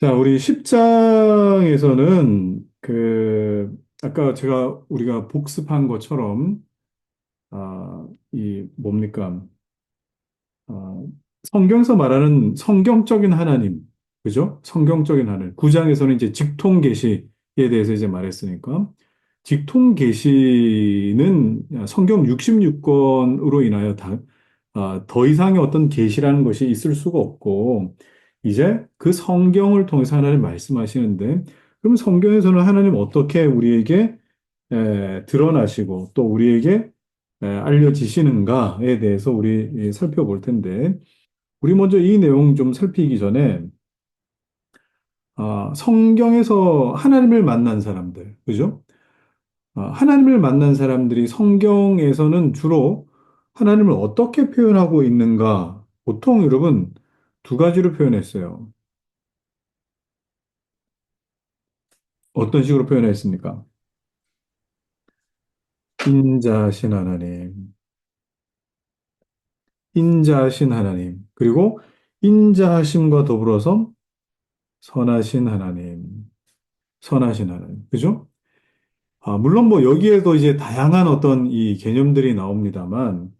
자, 우리 10장에서는 아까 우리가 복습한 것처럼, 이 뭡니까? 아, 성경에서 말하는 성경적인 하나님, 그죠? 성경적인 하나님. 9장에서는 이제 직통 계시에 대해서 이제 말했으니까, 직통 계시는 성경 66권으로 인하여 더 이상의 어떤 계시라는 것이 있을 수가 없고, 이제 그 성경을 통해서 하나님 말씀하시는데, 그럼 성경에서는 하나님 어떻게 우리에게 드러나시고 또 우리에게 알려지시는가에 대해서 우리 살펴볼 텐데, 우리 먼저 이 내용 좀 살피기 전에, 성경에서 하나님을 만난 사람들, 그죠? 하나님을 만난 사람들이 성경에서는 주로 하나님을 어떻게 표현하고 있는가? 보통 여러분 두 가지로 표현했어요. 어떤 식으로 표현했습니까? 인자하신 하나님, 인자하신 하나님, 그리고 인자하심과 더불어서 선하신 하나님, 선하신 하나님, 그죠? 물론 뭐 여기에도 이제 다양한 어떤 이 개념들이 나옵니다만,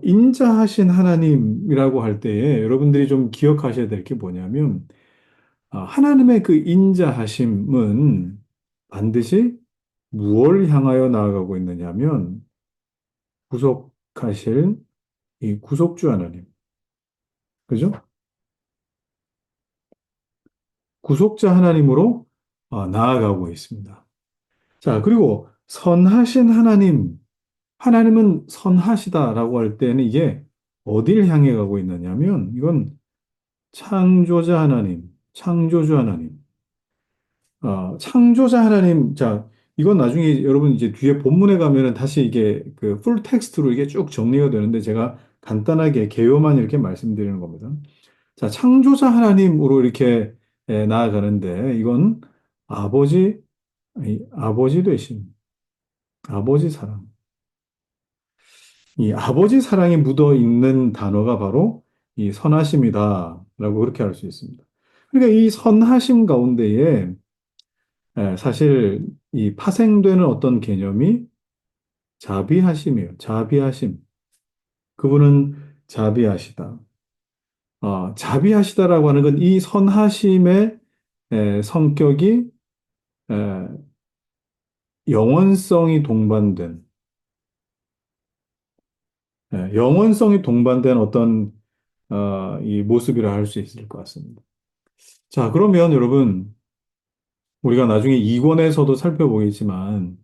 인자하신 하나님이라고 할 때에 여러분들이 좀 기억하셔야 될 게 뭐냐면, 하나님의 그 인자하심은 반드시 무엇을 향하여 나아가고 있느냐면, 구속하실 이 구속주 하나님, 그죠? 구속자 하나님으로 나아가고 있습니다. 자, 그리고 선하신 하나님, 하나님은 선하시다라고 할 때는 이게 어디를 향해 가고 있느냐면 이건 창조자 하나님, 창조주 하나님, 창조자 하나님. 자, 이건 나중에 여러분 이제 뒤에 본문에 가면은 다시 이게 그 풀 텍스트로 이게 쭉 정리가 되는데 제가 간단하게 개요만 이렇게 말씀드리는 겁니다. 자, 창조자 하나님으로 이렇게 나아가는데 이건 아버지, 아버지 되신 아버지 사랑. 이 아버지 사랑이 묻어 있는 단어가 바로 이 선하심이다라고 그렇게 할 수 있습니다. 그러니까 이 선하심 가운데에 사실 이 파생되는 어떤 개념이 자비하심이에요. 자비하심. 그분은 자비하시다. 자비하시다라고 하는 건 이 선하심의 성격이 에, 영원성이 동반된, 영원성이 동반된 어떤 이 모습이라 할 수 있을 것 같습니다. 자, 그러면 여러분, 우리가 나중에 2권에서도 살펴보겠지만,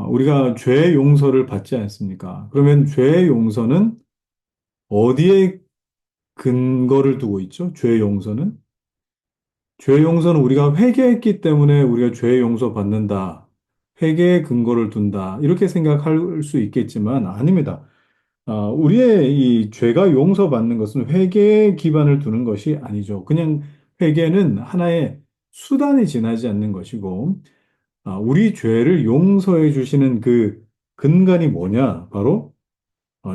우리가 죄의 용서를 받지 않습니까? 그러면 죄의 용서는 어디에 근거를 두고 있죠? 죄의 용서는? 죄의 용서는 우리가 회개했기 때문에 우리가 죄의 용서 받는다. 회개의 근거를 둔다. 이렇게 생각할 수 있겠지만, 아닙니다. 우리의 이 죄가 용서받는 것은 회개에 기반을 두는 것이 아니죠. 그냥 회개는 하나의 수단이 지나지 않는 것이고, 우리 죄를 용서해 주시는 그 근간이 뭐냐? 바로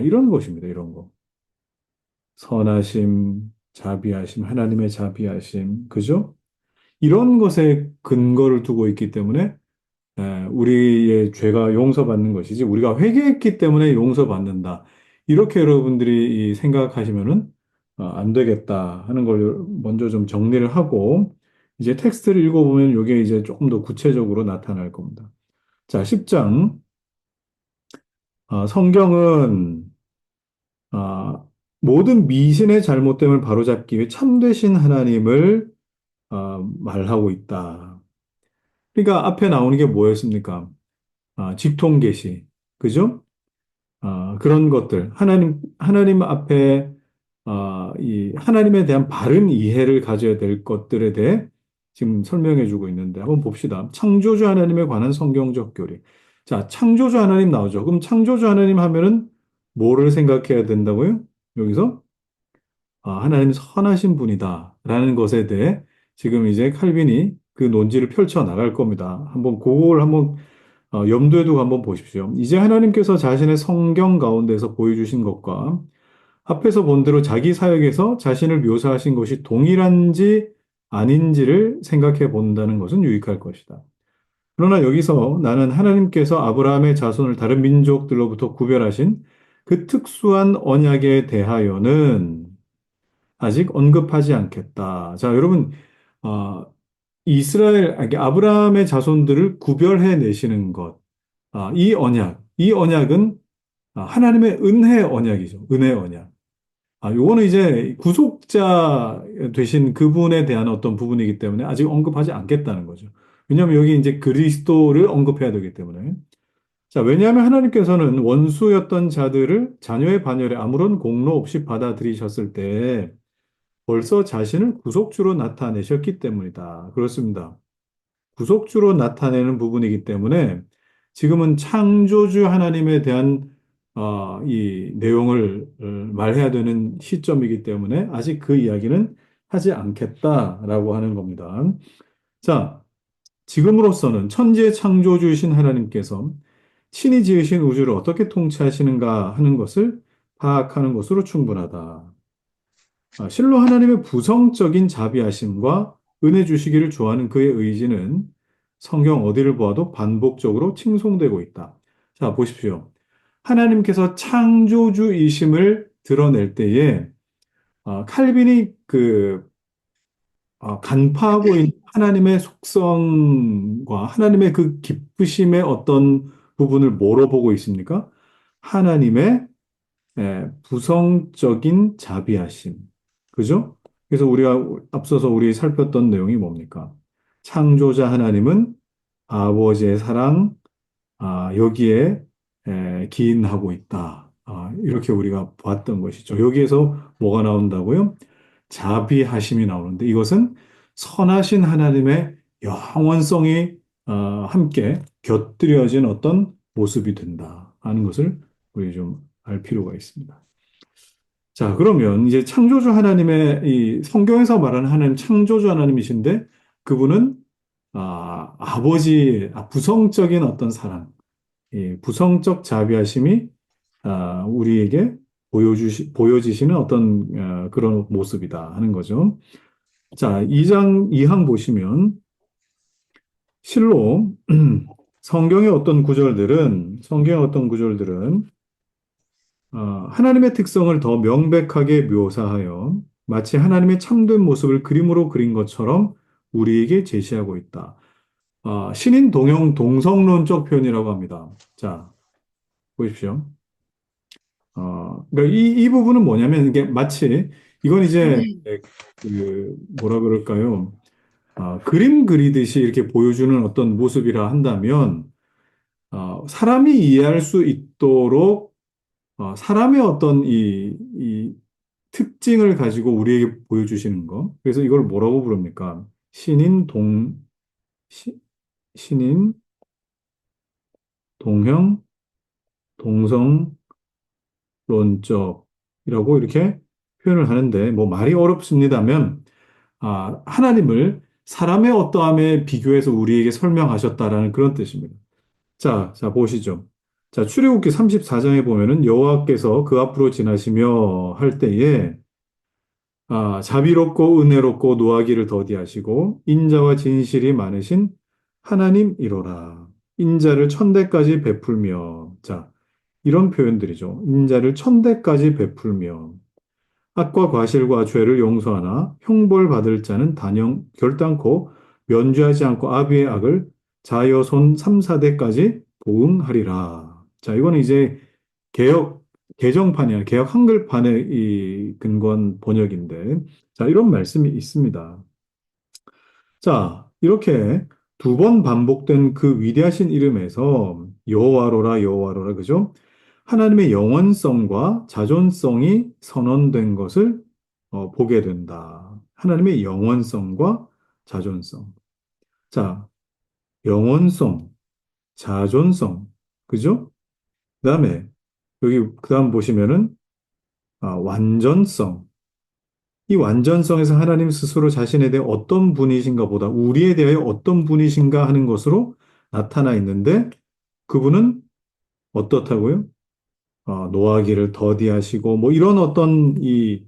이런 것입니다. 이런 거. 선하심, 자비하심, 하나님의 자비하심, 그죠? 이런 것에 근거를 두고 있기 때문에 우리의 죄가 용서받는 것이지 우리가 회개했기 때문에 용서받는다. 이렇게 여러분들이 이 생각하시면은 안 되겠다 하는 걸 먼저 좀 정리를 하고 이제 텍스트를 읽어보면 이게 이제 조금 더 구체적으로 나타날 겁니다. 자, 10장. 성경은 아, 모든 미신의 잘못됨을 바로잡기 위해 참되신 하나님을 말하고 있다. 그러니까 앞에 나오는 게 뭐였습니까? 직통계시, 그죠? 그런 것들, 하나님 앞에, 이 하나님에 대한 바른 이해를 가져야 될 것들에 대해 지금 설명해 주고 있는데, 한번 봅시다. 창조주 하나님에 관한 성경적 교리. 자, 창조주 하나님 나오죠. 그럼 창조주 하나님 하면은 뭐를 생각해야 된다고요? 여기서? 하나님 선하신 분이다라는 것에 대해 지금 이제 칼빈이 그 논지를 펼쳐 나갈 겁니다. 한번 그걸 한번 염두에 두고 한번 보십시오. 이제 하나님께서 자신의 성경 가운데서 보여주신 것과 앞에서 본 대로 자기 사역에서 자신을 묘사하신 것이 동일한지 아닌지를 생각해 본다는 것은 유익할 것이다. 그러나 여기서 나는 하나님께서 아브라함의 자손을 다른 민족들로부터 구별하신 그 특수한 언약에 대하여는 아직 언급하지 않겠다. 자, 여러분, 어, 아브라함의 자손들을 구별해 내시는 것. 이 언약은 하나님의 은혜 언약이죠. 은혜 언약. 요거는 이제 구속자 되신 그분에 대한 어떤 부분이기 때문에 아직 언급하지 않겠다는 거죠. 왜냐하면 여기 이제 그리스도를 언급해야 되기 때문에. 자, 왜냐하면 하나님께서는 원수였던 자들을 자녀의 반열에 아무런 공로 없이 받아들이셨을 때 벌써 자신을 구속주로 나타내셨기 때문이다. 그렇습니다. 구속주로 나타내는 부분이기 때문에 지금은 창조주 하나님에 대한 이 내용을 말해야 되는 시점이기 때문에 아직 그 이야기는 하지 않겠다라고 하는 겁니다. 자, 지금으로서는 천지의 창조주이신 하나님께서 신이 지으신 우주를 어떻게 통치하시는가 하는 것을 파악하는 것으로 충분하다. 실로 하나님의 부성적인 자비하심과 은혜 주시기를 좋아하는 그의 의지는 성경 어디를 보아도 반복적으로 칭송되고 있다. 자, 보십시오. 하나님께서 창조주이심을 드러낼 때에 칼빈이 간파하고 있는 하나님의 속성과 하나님의 그 기쁘심의 어떤 부분을 뭐로 보고 있습니까? 하나님의 부성적인 자비하심. 그죠? 그래서 우리가 앞서서 우리 살폈던 내용이 뭡니까? 창조자 하나님은 아버지의 사랑, 여기에 기인하고 있다. 이렇게 우리가 봤던 것이죠. 여기에서 뭐가 나온다고요? 자비하심이 나오는데 이것은 선하신 하나님의 영원성이 함께 곁들여진 어떤 모습이 된다 하는 것을 우리 좀 알 필요가 있습니다. 자, 그러면 이제 창조주 하나님의 이 성경에서 말하는 하나님 창조주 하나님이신데 그분은 부성적인 어떤 사랑, 이 부성적 자비하심이 우리에게 보여지시는 어떤 그런 모습이다 하는 거죠. 자, 2장 2항 보시면 실로 성경의 어떤 구절들은 하나님의 특성을 더 명백하게 묘사하여 마치 하나님의 참된 모습을 그림으로 그린 것처럼 우리에게 제시하고 있다. 신인 동형 동성론적 표현이라고 합니다. 자, 보십시오. 그러니까 이 부분은 뭐냐면 이게 마치 이건 이제 뭐라 그럴까요? 그림 그리듯이 이렇게 보여주는 어떤 모습이라 한다면 사람이 이해할 수 있도록 사람의 어떤 이 특징을 가지고 우리에게 보여주시는 거. 그래서 이걸 뭐라고 부릅니까? 신인 동, 시- 신인, 동형, 동성론적이라고 이렇게 표현을 하는데, 뭐 말이 어렵습니다면, 하나님을 사람의 어떠함에 비교해서 우리에게 설명하셨다라는 그런 뜻입니다. 자, 보시죠. 자, 출애굽기 34장에 보면은 여호와께서 그 앞으로 지나시며 할 때에 자비롭고 은혜롭고 노하기를 더디하시고 인자와 진실이 많으신 하나님이로라. 인자를 천대까지 베풀며 자, 이런 표현들이죠. 인자를 천대까지 베풀며 악과 과실과 죄를 용서하나 형벌받을 자는 단영 결단코 면죄하지 않고 아비의 악을 자여손 3, 4대까지 보응하리라. 자, 이거는 이제 개정판이야. 개역 한글판의 이 근거한 번역인데, 자, 이런 말씀이 있습니다. 자, 이렇게 두 번 반복된 그 위대하신 이름에서 여호와로라, 여호와로라, 그죠? 하나님의 영원성과 자존성이 선언된 것을 보게 된다. 하나님의 영원성과 자존성. 자, 영원성, 자존성, 그죠? 그다음에 여기 그다음 보시면은 완전성. 이 완전성에서 하나님 스스로 자신에 대해 어떤 분이신가 보다 우리에 대하여 어떤 분이신가 하는 것으로 나타나 있는데 그분은 어떻다고요? 노하기를 더디하시고 뭐 이런 어떤 이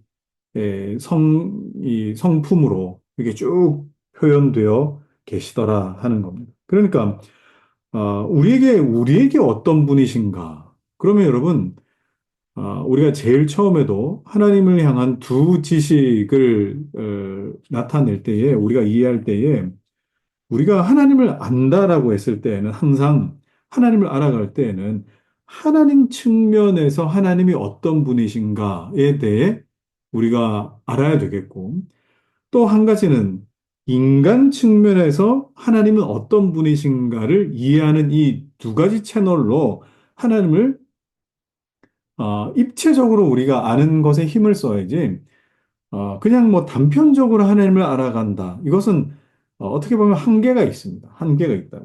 성품으로 이게 쭉 표현되어 계시더라 하는 겁니다. 그러니까 우리에게 어떤 분이신가? 그러면 여러분, 우리가 제일 처음에도 하나님을 향한 두 지식을 나타낼 때에, 우리가 이해할 때에, 우리가 하나님을 안다라고 했을 때에는 항상 하나님을 알아갈 때에는 하나님 측면에서 하나님이 어떤 분이신가에 대해 우리가 알아야 되겠고, 또 한 가지는 인간 측면에서 하나님은 어떤 분이신가를 이해하는 이 두 가지 채널로 하나님을 입체적으로 우리가 아는 것에 힘을 써야지, 그냥 뭐 단편적으로 하나님을 알아간다. 이것은 어떻게 보면 한계가 있습니다. 한계가 있다.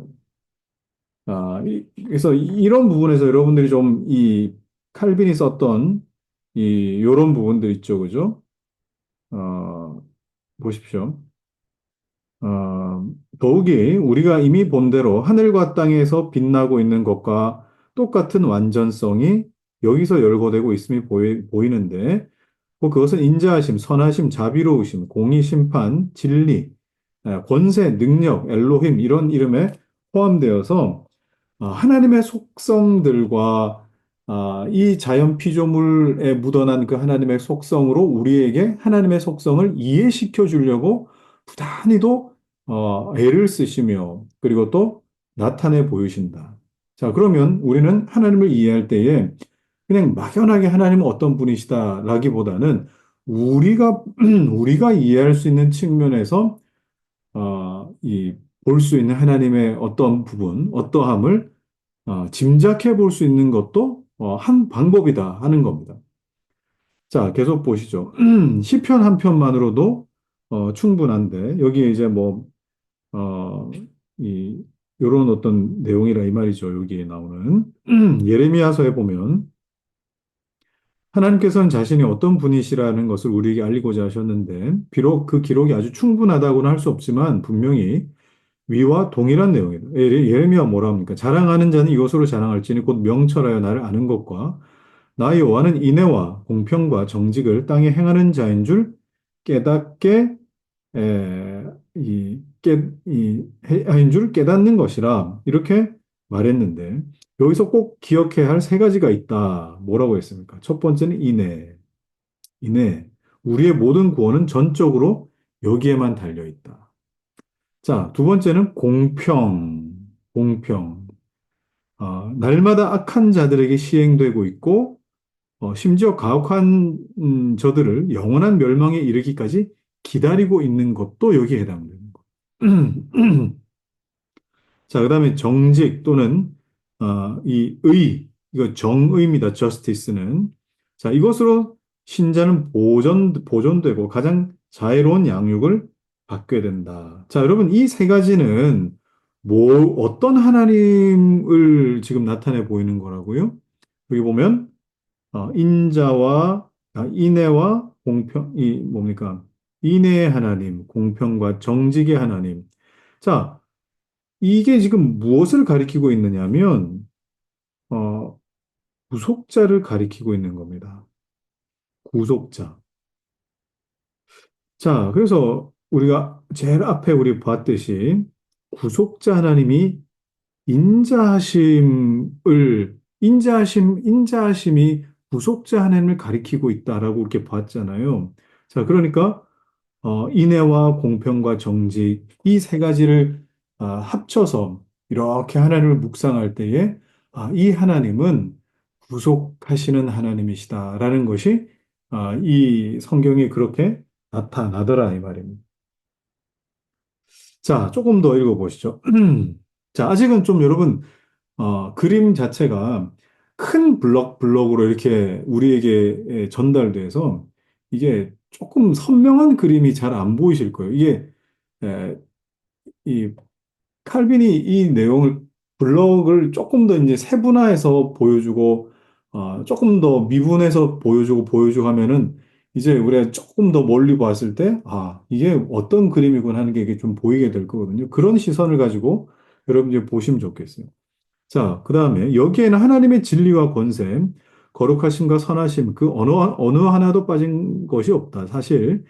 그래서 이런 부분에서 여러분들이 좀 이 칼빈이 썼던 요런 부분들 있죠. 그죠? 어, 보십시오. 어, 더욱이 우리가 이미 본 대로 하늘과 땅에서 빛나고 있는 것과 똑같은 완전성이 여기서 열거되고 있음이 보이는데, 뭐 그것은 인자하심, 선하심, 자비로우심, 공의, 심판, 진리, 권세, 능력, 엘로힘 이런 이름에 포함되어서 하나님의 속성들과 이 자연 피조물에 묻어난 그 하나님의 속성으로 우리에게 하나님의 속성을 이해시켜 주려고 부단히도 애를 쓰시며 그리고 또 나타내 보이신다. 자, 그러면 우리는 하나님을 이해할 때에 그냥 막연하게 하나님은 어떤 분이시다라기보다는 우리가 우리가 이해할 수 있는 측면에서 볼 수 있는 하나님의 어떤 부분, 어떠함을 짐작해 볼 수 있는 것도 한 방법이다 하는 겁니다. 자, 계속 보시죠. 시편 한 편만으로도 충분한데 여기에 이제 뭐 어, 이 요런 어떤 내용이라 이 말이죠. 여기에 나오는 예레미야서에 보면 하나님께서는 자신이 어떤 분이시라는 것을 우리에게 알리고자 하셨는데 비록 그 기록이 아주 충분하다고는 할 수 없지만 분명히 위와 동일한 내용이다. 예레미야 뭐라 합니까? 자랑하는 자는 이것으로 자랑할지니 곧 명철하여 나를 아는 것과 나 여호와는 인애와 공평과 정직을 땅에 행하는 자인 줄 깨닫게 하인 줄 깨닫는 것이라 이렇게 말했는데 여기서 꼭 기억해야 할 세 가지가 있다. 뭐라고 했습니까? 첫 번째는 인애. 인애. 우리의 모든 구원은 전적으로 여기에만 달려 있다. 자, 두 번째는 공평. 공평. 날마다 악한 자들에게 시행되고 있고 심지어 가혹한 저들을 영원한 멸망에 이르기까지 기다리고 있는 것도 여기에 해당되는 것. 자, 그다음에 정직 또는 이 의, 이거 정의입니다. justice는. 자, 이것으로 신자는 보존되고 가장 자애로운 양육을 받게 된다. 자, 여러분 이 세 가지는 어떤 하나님을 지금 나타내 보이는 거라고요? 여기 보면 인애와 공평, 뭡니까? 인애의 하나님, 공평과 정직의 하나님. 자, 이게 지금 무엇을 가리키고 있느냐면, 어, 구속자를 가리키고 있는 겁니다. 구속자. 자, 그래서 우리가 제일 앞에 우리 봤듯이 구속자 하나님이 인자하심이 구속자 하나님을 가리키고 있다라고 이렇게 봤잖아요. 자, 그러니까 인애와 공평과 정직 이 세 가지를 합쳐서 이렇게 하나님을 묵상할 때에 이 하나님은 구속하시는 하나님이시다라는 것이 이 성경에 그렇게 나타나더라 이 말입니다. 자, 조금 더 읽어보시죠. 자, 아직은 좀 여러분 그림 자체가 큰 블럭으로 이렇게 우리에게 전달돼서 이게 조금 선명한 그림이 잘 안 보이실 거예요. 이게 에, 이 칼빈이 이 내용을 블럭을 조금 더 이제 세분화해서 보여주고 조금 더 미분해서 보여주고 하면은 이제 우리가 조금 더 멀리 봤을 때 이게 어떤 그림이군 하는 게 이게 좀 보이게 될 거거든요. 그런 시선을 가지고 여러분 이제 보시면 좋겠어요. 자, 그 다음에 여기에는 하나님의 진리와 권세, 거룩하심과 선하심, 그 어느 하나도 빠진 것이 없다. 사실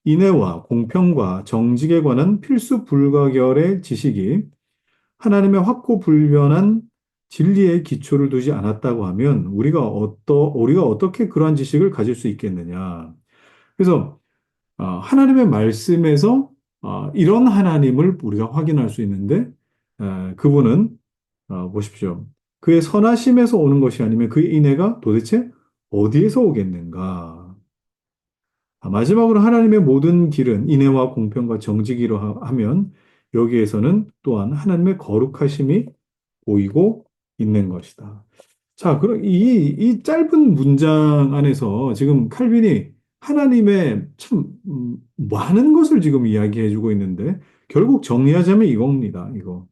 인애와 공평과 정직에 관한 필수 불가결의 지식이 하나님의 확고불변한 진리의 기초를 두지 않았다고 하면 우리가 어떻게 그러한 지식을 가질 수 있겠느냐. 그래서 하나님의 말씀에서 이런 하나님을 우리가 확인할 수 있는데 그분은 보십시오. 그의 선하심에서 오는 것이 아니면 그의 인애가 도대체 어디에서 오겠는가? 마지막으로 하나님의 모든 길은 인애와 공평과 정직이로 하면 여기에서는 또한 하나님의 거룩하심이 보이고 있는 것이다. 자, 그럼 이 짧은 문장 안에서 지금 칼빈이 하나님의 참 많은 것을 지금 이야기해 주고 있는데 결국 정리하자면 이겁니다. 이거.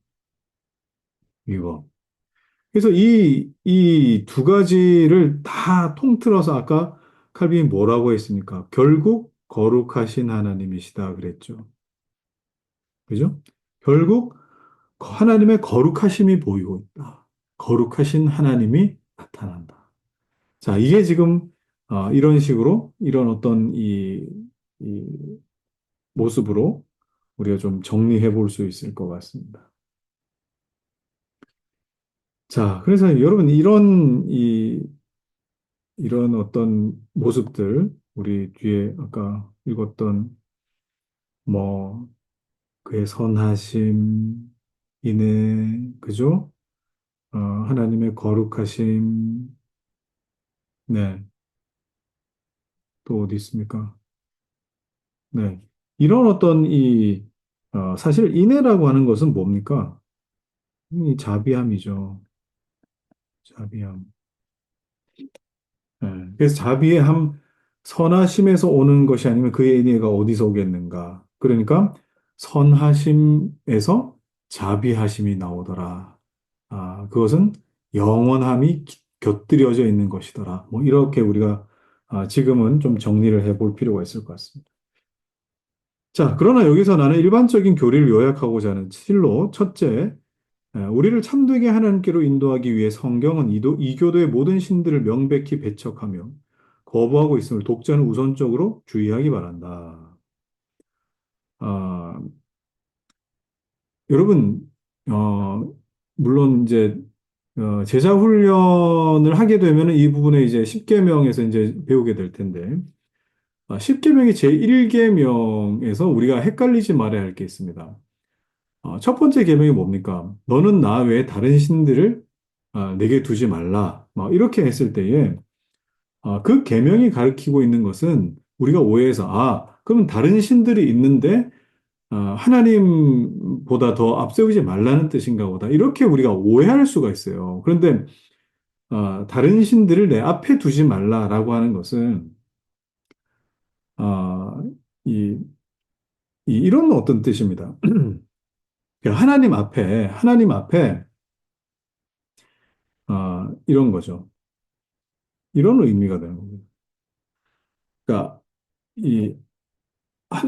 그래서 이 두 가지를 다 통틀어서 아까 칼빈이 뭐라고 했습니까? 결국 거룩하신 하나님이시다 그랬죠. 그죠? 결국 하나님의 거룩하심이 보이고 있다. 거룩하신 하나님이 나타난다. 자, 이게 지금 이런 식으로 이런 어떤 이 모습으로 우리가 좀 정리해 볼 수 있을 것 같습니다. 자, 그래서 여러분 이런 어떤 모습들 우리 뒤에 아까 읽었던 뭐 그의 선하심, 인애, 그죠? 하나님의 거룩하심, 네, 또 어디 있습니까? 네, 이런 어떤 사실 인애라고 하는 것은 뭡니까? 이 자비함이죠. 자비함. 네, 그래서 자비함, 선하심에서 오는 것이 아니면 그의 인애가 어디서 오겠는가? 그러니까 선하심에서 자비하심이 나오더라. 그것은 영원함이 곁들여져 있는 것이더라. 뭐 이렇게 우리가 지금은 좀 정리를 해볼 필요가 있을 것 같습니다. 자, 그러나 여기서 나는 일반적인 교리를 요약하고자 하는 실로 첫째, 우리를 참되게 하나님께로 인도하기 위해 성경은 이교도의 모든 신들을 명백히 배척하며 거부하고 있음을 독자는 우선적으로 주의하기 바란다. 아, 여러분, 물론 이제 제자 훈련을 하게 되면 이 부분에 이제 10계명에서 이제 배우게 될 텐데, 10계명의 제1계명에서 우리가 헷갈리지 말아야 할 게 있습니다. 첫 번째 계명이 뭡니까? 너는 나 외에 다른 신들을 내게 두지 말라. 막 이렇게 했을 때에 그 계명이 가리키고 있는 것은 우리가 오해해서 그러면 다른 신들이 있는데 하나님보다 더 앞세우지 말라는 뜻인가 보다. 이렇게 우리가 오해할 수가 있어요. 그런데 다른 신들을 내 앞에 두지 말라라고 하는 것은 어, 이, 이런 어떤 뜻입니다. 그러니까 하나님 앞에 이런 거죠. 이런 의미가 되는 겁니다. 그러니까 이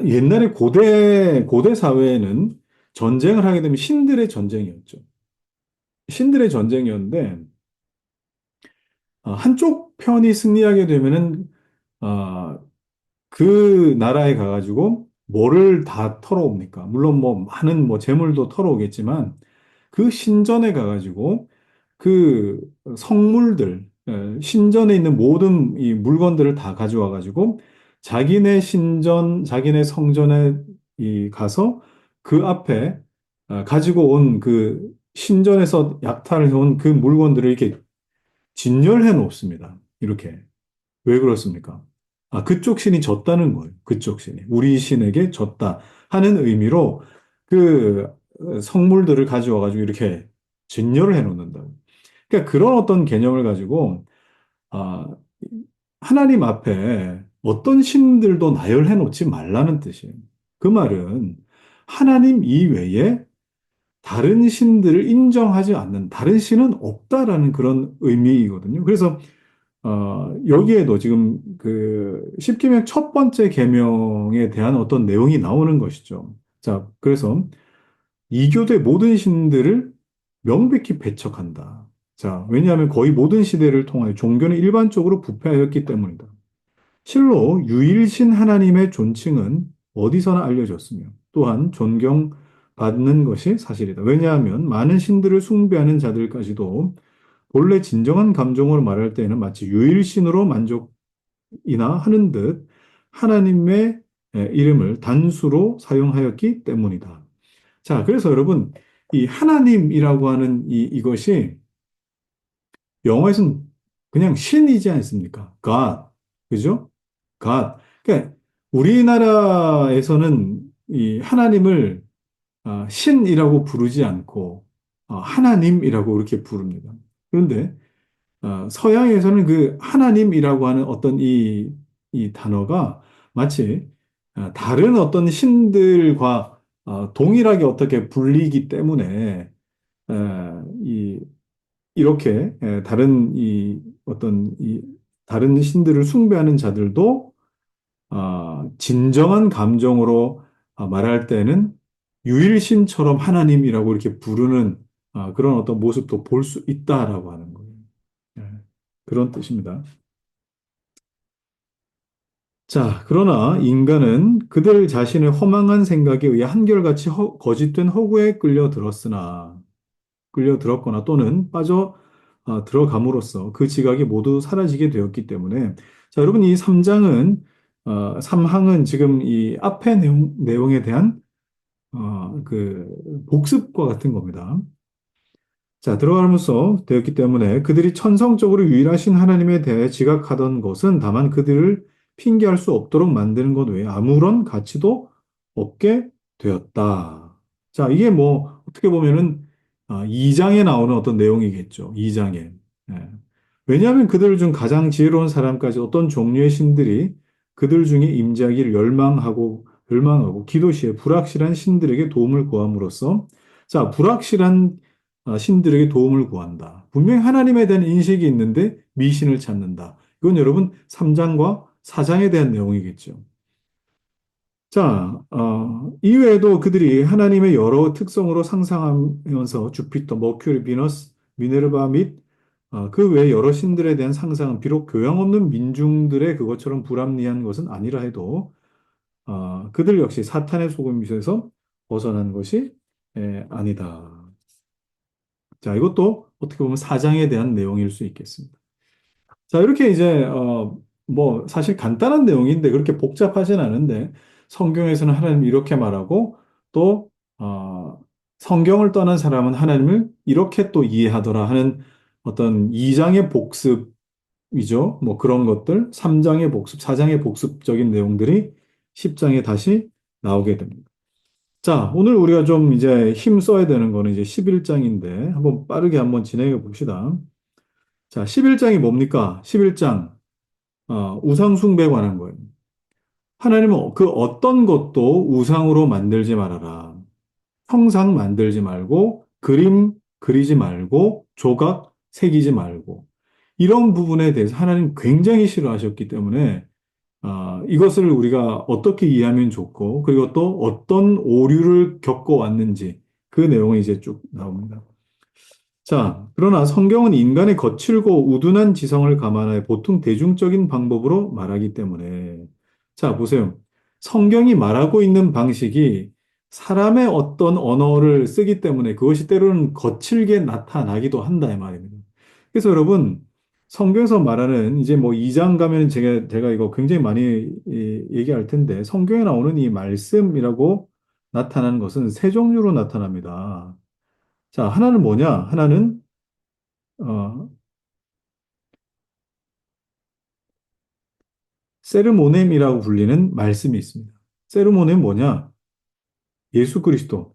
옛날에 고대 사회에는 전쟁을 하게 되면 신들의 전쟁이었죠. 신들의 전쟁이었는데 한쪽 편이 승리하게 되면은 어, 그 나라에 가가지고 뭐를 다 털어옵니까? 물론 뭐 많은 뭐 재물도 털어오겠지만 그 신전에 가가지고 그 성물들, 신전에 있는 모든 이 물건들을 다 가져와가지고 자기네 신전, 자기네 성전에 가서 그 앞에 가지고 온 그 신전에서 약탈을 해온 그 물건들을 이렇게 진열해 놓습니다. 이렇게. 왜 그렇습니까? 그쪽 신이 졌다는 거예요. 그쪽 신이. 우리 신에게 졌다 하는 의미로 그 성물들을 가져와 가지고 이렇게 진열을 해 놓는다. 그러니까 그런 어떤 개념을 가지고 아, 하나님 앞에 어떤 신들도 나열해 놓지 말라는 뜻이에요. 그 말은 하나님 이외에 다른 신들을 인정하지 않는 다른 신은 없다라는 그런 의미이거든요. 그래서 여기에도 지금 그 십계명 첫 번째 계명에 대한 어떤 내용이 나오는 것이죠. 자, 그래서 이교도의 모든 신들을 명백히 배척한다. 자, 왜냐하면 거의 모든 시대를 통하여 종교는 일반적으로 부패하였기 때문이다. 실로 유일신 하나님의 존칭은 어디서나 알려졌으며 또한 존경받는 것이 사실이다. 왜냐하면 많은 신들을 숭배하는 자들까지도 본래 진정한 감정으로 말할 때에는 마치 유일신으로 만족이나 하는 듯 하나님의 이름을 단수로 사용하였기 때문이다. 자, 그래서 여러분, 이 하나님이라고 하는 이것이 영어에서는 그냥 신이지 않습니까? God. 그죠? God. 그러니까 우리나라에서는 이 하나님을 신이라고 부르지 않고 하나님이라고 이렇게 부릅니다. 그런데 서양에서는 그 하나님이라고 하는 어떤 이 단어가 마치 다른 어떤 신들과 동일하게 어떻게 불리기 때문에 이렇게 다른 어떤 다른 신들을 숭배하는 자들도 진정한 감정으로 말할 때는 유일신처럼 하나님이라고 이렇게 부르는 그런 어떤 모습도 볼 수 있다라고 하는 거예요. 예, 그런 뜻입니다. 자, 그러나 인간은 그들 자신의 허망한 생각에 의해 한결같이 거짓된 허구에 끌려들었거나 또는 빠져 들어감으로써 그 지각이 모두 사라지게 되었기 때문에 자, 여러분 이 3장은 3항은 지금 이 앞의 내용에 대한 그 복습과 같은 겁니다. 자, 들어가면서 되었기 때문에 그들이 천성적으로 유일하신 하나님에 대해 지각하던 것은 다만 그들을 핑계할 수 없도록 만드는 것 외에 아무런 가치도 없게 되었다. 자, 이게 뭐 어떻게 보면은 2장에 나오는 어떤 내용이겠죠. 2장에. 왜냐하면 그들 중 가장 지혜로운 사람까지 어떤 종류의 신들이 그들 중에 임재하기를 열망하고 기도 시에 불확실한 신들에게 도움을 구함으로써 자, 불확실한 신들에게 도움을 구한다. 분명히 하나님에 대한 인식이 있는데 미신을 찾는다. 이건 여러분 3장과 4장에 대한 내용이겠죠. 자, 이외에도 그들이 하나님의 여러 특성으로 상상하면서 주피터, 머큐리, 비너스, 미네르바 및 그 외 여러 신들에 대한 상상은 비록 교양 없는 민중들의 그것처럼 불합리한 것은 아니라 해도 그들 역시 사탄의 속임수에서 벗어난 것이 아니다. 자, 이것도 어떻게 보면 사장에 대한 내용일 수 있겠습니다. 자, 이렇게 이제, 뭐, 사실 간단한 내용인데 그렇게 복잡하진 않은데 성경에서는 하나님 이렇게 말하고 또, 성경을 떠난 사람은 하나님을 이렇게 또 이해하더라 하는 어떤 2장의 복습이죠. 뭐 그런 것들, 3장의 복습, 4장의 복습적인 내용들이 10장에 다시 나오게 됩니다. 자, 오늘 우리가 좀 이제 힘 써야 되는 거는 이제 11장인데 한번 빠르게 한번 진행해 봅시다. 자, 11장이 뭡니까? 11장, 우상 숭배에 관한 거예요. 하나님은 그 어떤 것도 우상으로 만들지 말아라. 형상 만들지 말고, 그림 그리지 말고, 조각 새기지 말고. 이런 부분에 대해서 하나님 굉장히 싫어하셨기 때문에, 이것을 우리가 어떻게 이해하면 좋고, 그리고 또 어떤 오류를 겪어왔는지, 그 내용이 이제 쭉 나옵니다. 자, 그러나 성경은 인간의 거칠고 우둔한 지성을 감안하여 보통 대중적인 방법으로 말하기 때문에, 자, 보세요. 성경이 말하고 있는 방식이 사람의 어떤 언어를 쓰기 때문에 그것이 때로는 거칠게 나타나기도 한다, 이 말입니다. 그래서 여러분, 성경에서 말하는 이제 뭐 2장 가면 제가 이거 굉장히 많이 얘기할 텐데, 성경에 나오는 이 말씀이라고 나타나는 것은 세 종류로 나타납니다. 자, 하나는 뭐냐? 하나는 어, 세르모넴이라고 불리는 말씀이 있습니다. 세르모넴 뭐냐? 예수 그리스도.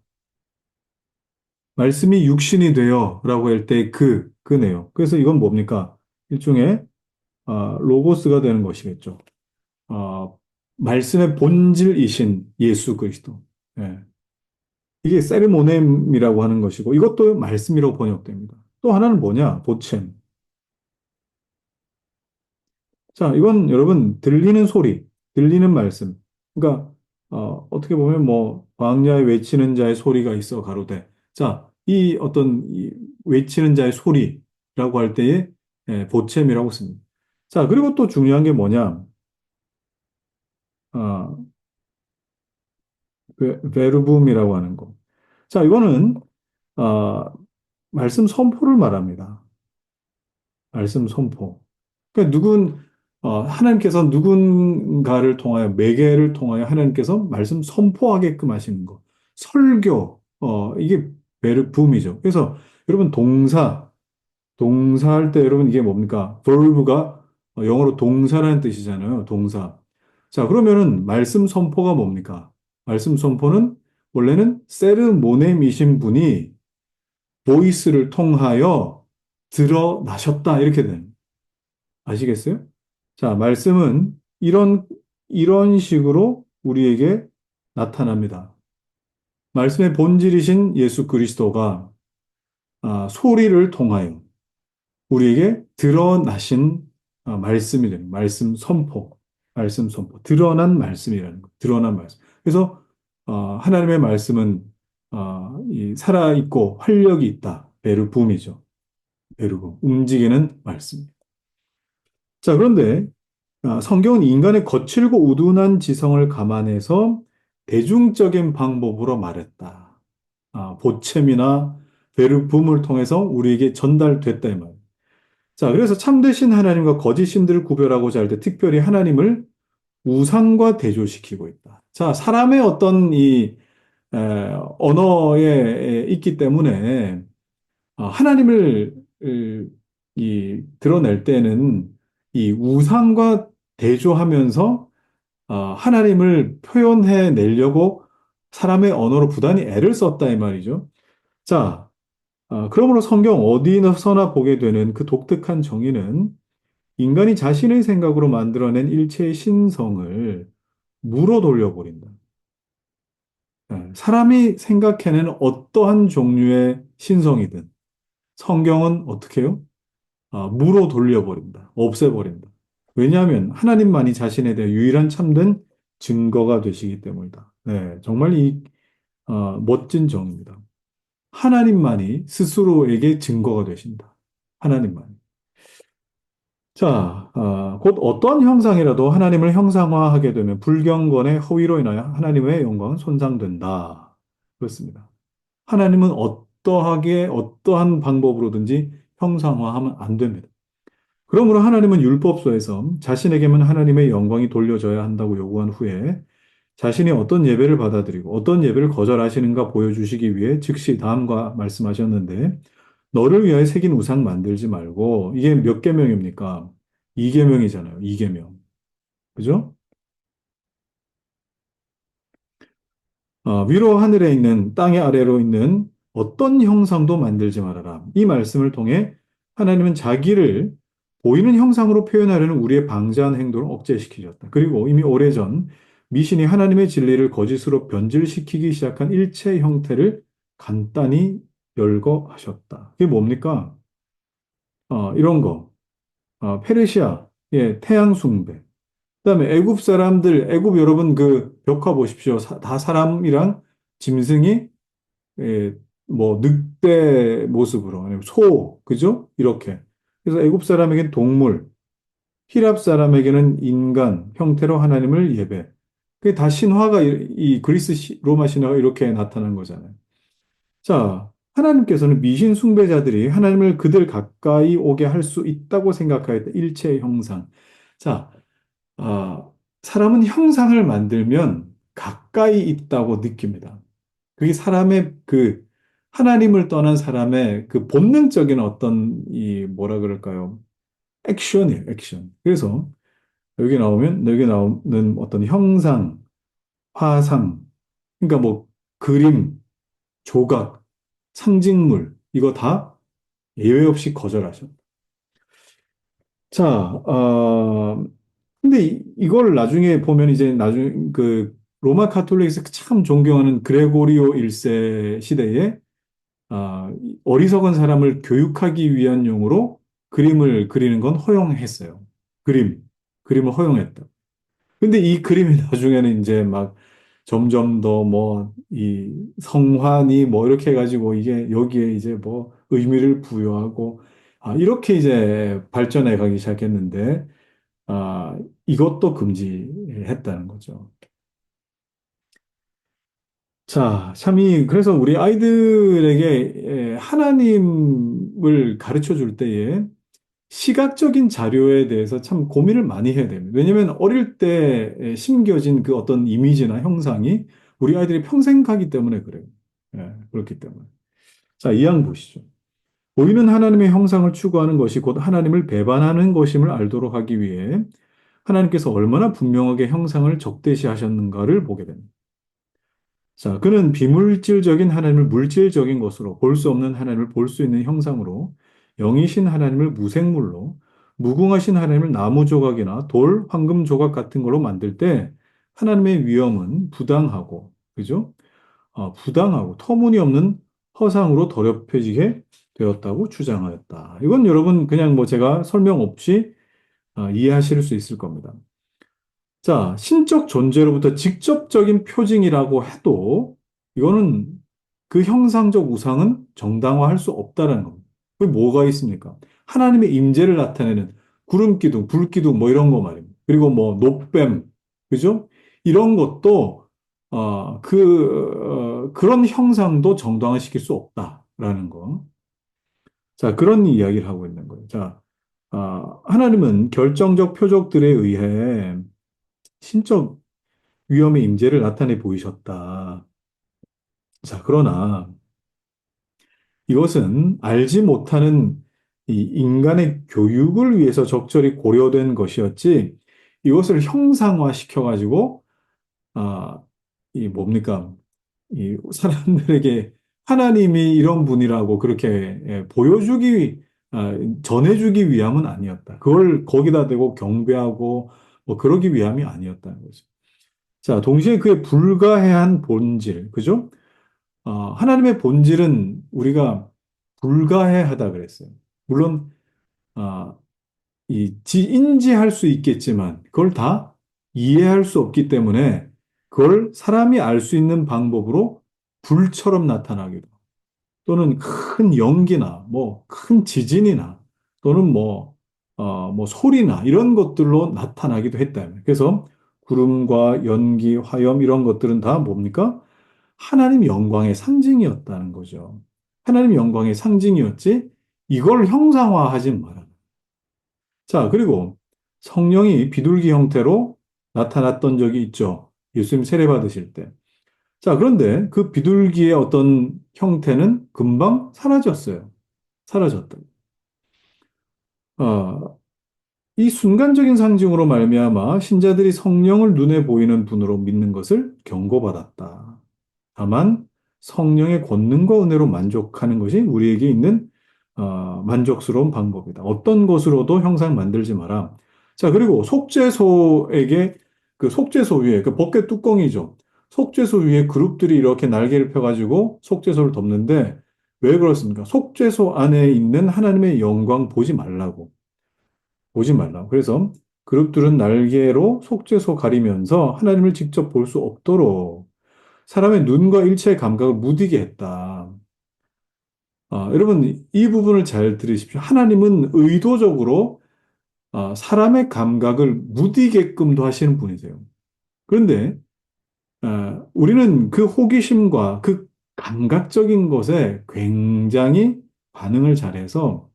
말씀이 육신이 되어라고 할 때 그 내용. 그래서 이건 뭡니까? 일종의 로고스가 되는 것이겠죠. 어, 말씀의 본질이신 예수 그리스도. 예. 이게 세르모넴이라고 하는 것이고 이것도 말씀이라고 번역됩니다. 또 하나는 뭐냐? 보챔. 자, 이건 여러분 들리는 소리, 들리는 말씀. 그러니까 어떻게 보면 뭐 광야에 외치는 자의 소리가 있어 가로되. 자, 이 어떤 외치는 자의 소리라고 할 때에 보챔이라고 씁니다. 자, 그리고 또 중요한 게 뭐냐? 어, 베르붐이라고 하는 거. 자, 이거는 어, 말씀 선포를 말합니다. 말씀 선포. 그러니까 하나님께서 누군가를 통하여, 매개를 통하여 하나님께서 말씀 선포하게끔 하시는 거. 설교, 이게 베르붐이죠. 그래서 여러분 동사할 때 여러분 이게 뭡니까? verb가 영어로 동사라는 뜻이잖아요. 동사. 자, 그러면은 말씀 선포가 뭡니까? 말씀 선포는 원래는 세르모넴이신 분이 보이스를 통하여 드러나셨다. 이렇게 되는. 아시겠어요? 자, 말씀은 이런 식으로 우리에게 나타납니다. 말씀의 본질이신 예수 그리스도가 소리를 통하여 우리에게 드러나신 말씀이라는 말씀 선포, 드러난 말씀이라는 거, 드러난 말씀. 그래서 하나님의 말씀은 이 살아있고 활력이 있다. 베르붐이죠. 베르붐, 움직이는 말씀. 자, 그런데 성경은 인간의 거칠고 우둔한 지성을 감안해서 대중적인 방법으로 말했다. 보챔이나 베르붐을 통해서 우리에게 전달됐다 이 말이에요. 자, 그래서 참되신 하나님과 거짓 신들을 구별하고자 할 때 특별히 하나님을 우상과 대조시키고 있다. 자, 사람의 어떤 언어에 있기 때문에 하나님을 드러낼 때는 이 우상과 대조하면서 하나님을 표현해 내려고 사람의 언어로 부단히 애를 썼다 이 말이죠. 자, 그러므로 성경 어디서나 보게 되는 그 독특한 정의는 인간이 자신의 생각으로 만들어낸 일체의 신성을 물어 돌려버린다. 사람이 생각해내는 어떠한 종류의 신성이든 성경은 어떻게 해요? 무로 돌려버린다. 없애버린다. 왜냐하면 하나님만이 자신에 대해 유일한 참된 증거가 되시기 때문이다. 네, 정말 멋진 정입니다. 하나님만이 스스로에게 증거가 되신다. 하나님만이. 자, 곧 어떠한 형상이라도 하나님을 형상화하게 되면 불경건의 허위로 인하여 하나님의 영광은 손상된다. 그렇습니다. 하나님은 어떠한 방법으로든지 형상화하면 안 됩니다. 그러므로 하나님은 율법서에서 자신에게만 하나님의 영광이 돌려져야 한다고 요구한 후에 자신이 어떤 예배를 받아들이고 어떤 예배를 거절하시는가 보여주시기 위해 즉시 다음과 말씀하셨는데 너를 위하여 새긴 우상 만들지 말고 이게 몇 계명입니까? 2계명이잖아요. 2계명. 그죠? 위로 하늘에 있는 땅의 아래로 있는 어떤 형상도 만들지 말아라. 이 말씀을 통해 하나님은 자기를 보이는 형상으로 표현하려는 우리의 방자한 행동을 억제시키셨다. 그리고 이미 오래전 미신이 하나님의 진리를 거짓으로 변질시키기 시작한 일체 형태를 간단히 열거하셨다. 그게 뭡니까? 이런 거. 페르시아, 예, 태양 숭배. 그다음에 애굽 사람들, 애굽 여러분 그 벽화 보십시오. 다 사람이랑 짐승이 예, 뭐 늑대 모습으로 아니면 소, 그죠? 이렇게. 그래서 애굽 사람에게는 동물, 히랍 사람에게는 인간 형태로 하나님을 예배. 그게 다 신화가 이 그리스 로마 신화가 이렇게 나타난 거잖아요. 자, 하나님께서는 미신 숭배자들이 하나님을 그들 가까이 오게 할 수 있다고 생각하였다. 일체의 형상. 자, 아, 사람은 형상을 만들면 가까이 있다고 느낍니다. 그게 하나님을 떠난 사람의 그 본능적인 어떤 뭐라 그럴까요? 액션이에요, 액션. 그래서 여기 나오는 어떤 형상, 화상, 그러니까 뭐 그림, 조각, 상징물, 이거 다 예외 없이 거절하죠. 자, 근데 이걸 나중에 보면 이제 나중에 그 로마 카톨릭에서 참 존경하는 그레고리오 1세 시대에 어리석은 사람을 교육하기 위한 용으로 그림을 그리는 건 허용했어요. 그림, 그림을 허용했다. 근데 이 그림이 나중에는 이제 막 점점 더 뭐 이 성환이 뭐 이렇게 해가지고 이게 여기에 이제 뭐 의미를 부여하고 이렇게 이제 발전해 가기 시작했는데 이것도 금지했다는 거죠. 자, 참이, 그래서 우리 아이들에게 하나님을 가르쳐 줄 때에 시각적인 자료에 대해서 참 고민을 많이 해야 됩니다. 왜냐하면 어릴 때 심겨진 그 어떤 이미지나 형상이 우리 아이들이 평생 가기 때문에 그래요. 그렇기 때문에. 자, 이양 보시죠. 보이는 하나님의 형상을 추구하는 것이 곧 하나님을 배반하는 것임을 알도록 하기 위해 하나님께서 얼마나 분명하게 형상을 적대시하셨는가를 보게 됩니다. 자, 그는 비물질적인 하나님을 물질적인 것으로, 볼 수 없는 하나님을 볼 수 있는 형상으로, 영이신 하나님을 무생물로, 무궁하신 하나님을 나무 조각이나 돌, 황금 조각 같은 걸로 만들 때 하나님의 위엄은 부당하고, 그죠? 부당하고 터무니없는 허상으로 더럽혀지게 되었다고 주장하였다. 이건 여러분 그냥 뭐 제가 설명 없이 이해하실 수 있을 겁니다. 자, 신적 존재로부터 직접적인 표징이라고 해도 이거는 그 형상적 우상은 정당화할 수 없다라는 겁니다. 그게 뭐가 있습니까? 하나님의 임재를 나타내는 구름 기둥, 불 기둥 뭐 이런 거 말입니다. 그리고 뭐 노뱀, 그죠? 이런 것도 그런 형상도 정당화시킬 수 없다라는 거. 자, 그런 이야기를 하고 있는 거예요. 자, 하나님은 결정적 표적들에 의해 신적 위험의 임재를 나타내 보이셨다. 자, 그러나 이것은 알지 못하는 이 인간의 교육을 위해서 적절히 고려된 것이었지, 이것을 형상화시켜가지고, 아, 이 뭡니까? 이 사람들에게 하나님이 이런 분이라고 그렇게 전해주기 위함은 아니었다. 그걸 거기다 대고 경배하고 뭐 그러기 위함이 아니었다는 거죠. 자, 동시에 그의 불가해한 본질, 그죠? 하나님의 본질은 우리가 불가해하다 그랬어요. 물론, 아, 인지할 수 있겠지만, 그걸 다 이해할 수 없기 때문에, 그걸 사람이 알 수 있는 방법으로 불처럼 나타나기도, 또는 큰 연기나, 뭐, 큰 지진이나, 또는 뭐, 소리나, 이런 것들로 나타나기도 했다. 그래서, 구름과 연기, 화염, 이런 것들은 다 뭡니까? 하나님 영광의 상징이었다는 거죠. 하나님 영광의 상징이었지, 이걸 형상화하지 마라. 자, 그리고 성령이 비둘기 형태로 나타났던 적이 있죠. 예수님 세례 받으실 때. 자, 그런데 그 비둘기의 어떤 형태는 금방 사라졌어요. 사라졌다. 어, 이 순간적인 상징으로 말미암아 신자들이 성령을 눈에 보이는 분으로 믿는 것을 경고받았다. 다만 성령의 권능과 은혜로 만족하는 것이 우리에게 있는 만족스러운 방법이다. 어떤 것으로도 형상 만들지 마라. 자, 그리고 속죄소에게 그 속죄소 위에 그 법궤 뚜껑이죠. 속죄소 위에 그룹들이 이렇게 날개를 펴가지고 속죄소를 덮는데 왜 그렇습니까? 속죄소 안에 있는 하나님의 영광 보지 말라고. 보지 말라고. 그래서 그룹들은 날개로 속죄소 가리면서 하나님을 직접 볼 수 없도록 사람의 눈과 일체의 감각을 무디게 했다. 여러분, 이 부분을 잘 들으십시오. 하나님은 의도적으로 사람의 감각을 무디게끔도 하시는 분이세요. 그런데 우리는 그 호기심과 그 감각적인 것에 굉장히 반응을 잘해서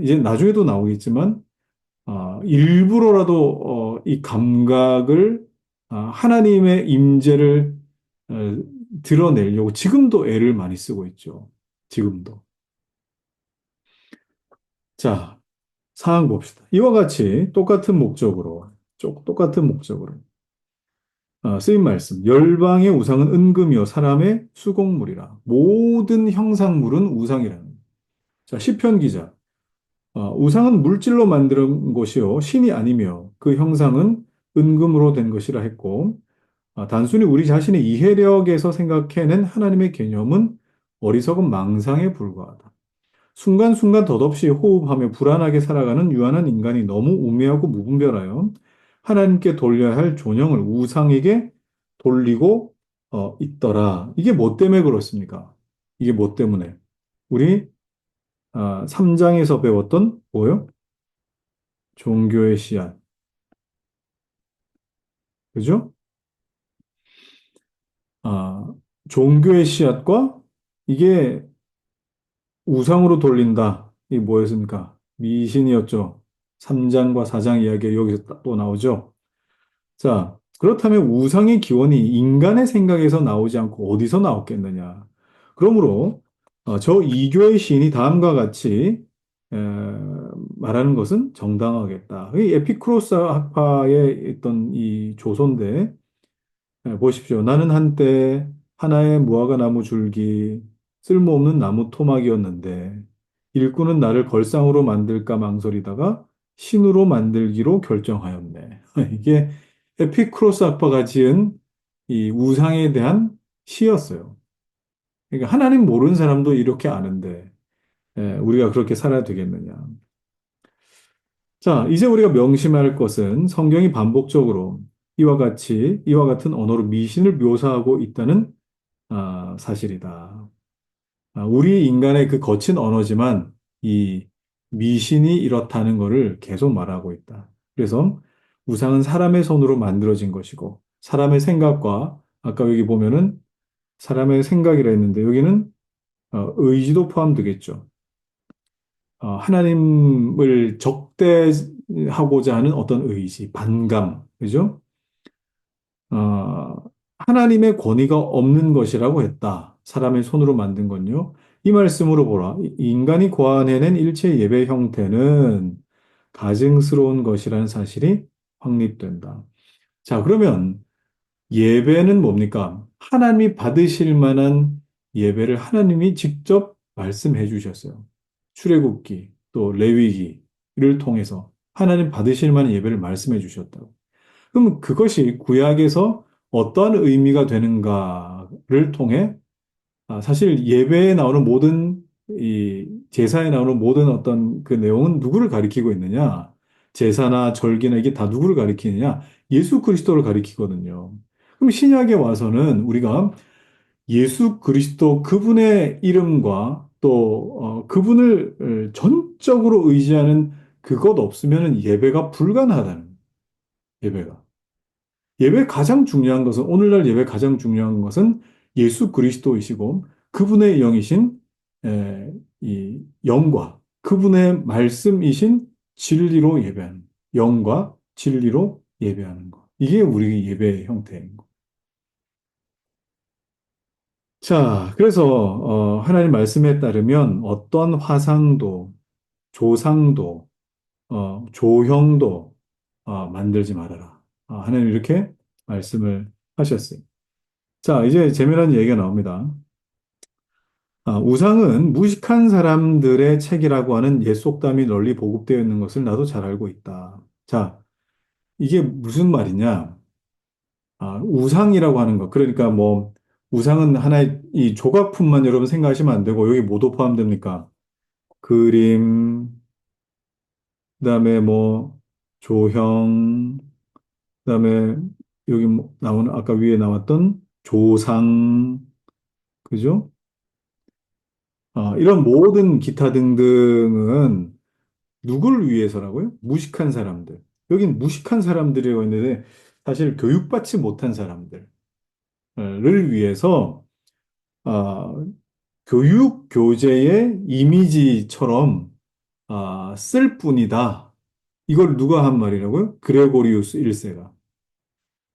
이제 나중에도 나오겠지만 일부러라도 이 감각을 하나님의 임재를 어, 드러내려고 지금도 애를 많이 쓰고 있죠. 지금도. 자, 상황 봅시다. 이와 같이 똑같은 목적으로 쓰인 말씀. 열방의 우상은 은금이요 사람의 수공물이라. 모든 형상물은 우상이라는. 자, 시편 기자. 우상은 물질로 만든 것이요 신이 아니며 그 형상은 은금으로 된 것이라 했고 단순히 우리 자신의 이해력에서 생각해낸 하나님의 개념은 어리석은 망상에 불과하다. 순간순간 덧없이 호흡하며 불안하게 살아가는 유한한 인간이 너무 우매하고 무분별하여 하나님께 돌려야 할 존영을 우상에게 돌리고 있더라. 이게 뭐 때문에 그렇습니까? 이게 뭐 때문에? 우리 3장에서 배웠던 뭐요? 종교의 씨앗. 그죠? 종교의 씨앗과 이게 우상으로 돌린다. 이게 뭐였습니까? 미신이었죠. 3장과 4장 이야기가 여기서 또 나오죠. 자, 그렇다면 우상의 기원이 인간의 생각에서 나오지 않고 어디서 나왔겠느냐? 그러므로 저 이교의 시인이 다음과 같이 에, 말하는 것은 정당하겠다. 이 에피쿠로스 학파의 있던 이 조소인데 보십시오. 나는 한때 하나의 무화과 나무 줄기, 쓸모없는 나무 토막이었는데 일꾼은 나를 걸상으로 만들까 망설이다가 신으로 만들기로 결정하였네. 이게 에피쿠로스 학파가 지은 이 우상에 대한 시였어요. 그러니까 하나님 모르는 사람도 이렇게 아는데 우리가 그렇게 살아야 되겠느냐. 자, 이제 우리가 명심할 것은 성경이 반복적으로 이와 같은 언어로 미신을 묘사하고 있다는 사실이다. 우리 인간의 그 거친 언어지만 이 미신이 이렇다는 것을 계속 말하고 있다. 그래서 우상은 사람의 손으로 만들어진 것이고 사람의 생각과 아까 여기 보면은 사람의 생각이라 했는데 여기는 의지도 포함되겠죠. 하나님을 적대하고자 하는 어떤 의지, 반감, 그죠? 어, 하나님의 권위가 없는 것이라고 했다. 사람의 손으로 만든 건요. 이 말씀으로 보라. 인간이 고안해낸 일체 예배 형태는 가증스러운 것이라는 사실이 확립된다. 자, 그러면 예배는 뭡니까? 하나님이 받으실 만한 예배를 하나님이 직접 말씀해 주셨어요. 출애굽기, 또 레위기를 통해서 하나님 받으실 만한 예배를 말씀해 주셨다고. 그럼 그것이 구약에서 어떠한 의미가 되는가를 통해 사실 예배에 나오는 모든 이 제사에 나오는 모든 어떤 그 내용은 누구를 가리키고 있느냐? 제사나 절기나 이게 다 누구를 가리키느냐? 예수 그리스도를 가리키거든요. 그럼 신약에 와서는 우리가 예수 그리스도 그분의 이름과 또 그분을 전적으로 의지하는 그것 없으면 예배가 불가능하다는 예배가. 예배 가장 중요한 것은, 오늘날 예배 가장 중요한 것은 예수 그리스도이시고, 그분의 영이신, 이 영과 그분의 말씀이신 진리로 예배하는, 영과 진리로 예배하는 것. 이게 우리 예배의 형태인 것. 자, 그래서, 하나님 말씀에 따르면 어떤 화상도, 조상도, 조형도, 만들지 말아라. 하나님 이렇게 말씀을 하셨어요. 자, 이제 재미난 얘기가 나옵니다. 우상은 무식한 사람들의 책이라고 하는 옛 속담이 널리 보급되어 있는 것을 나도 잘 알고 있다. 자, 이게 무슨 말이냐? 우상이라고 하는 것. 그러니까 뭐, 우상은 하나의 이 조각품만 여러분 생각하시면 안 되고, 여기 뭐도 포함됩니까? 그림, 그다음에 뭐, 조형, 그다음에 여기 뭐 나오는, 아까 위에 나왔던 조상, 그죠? 이런 모든 기타 등등은 누굴 위해서라고요? 무식한 사람들. 여긴 무식한 사람들이라고 했는데 사실 교육받지 못한 사람들을 위해서 아, 교육 교재의 이미지처럼 쓸 뿐이다. 이걸 누가 한 말이라고요? 그레고리우스 1세가.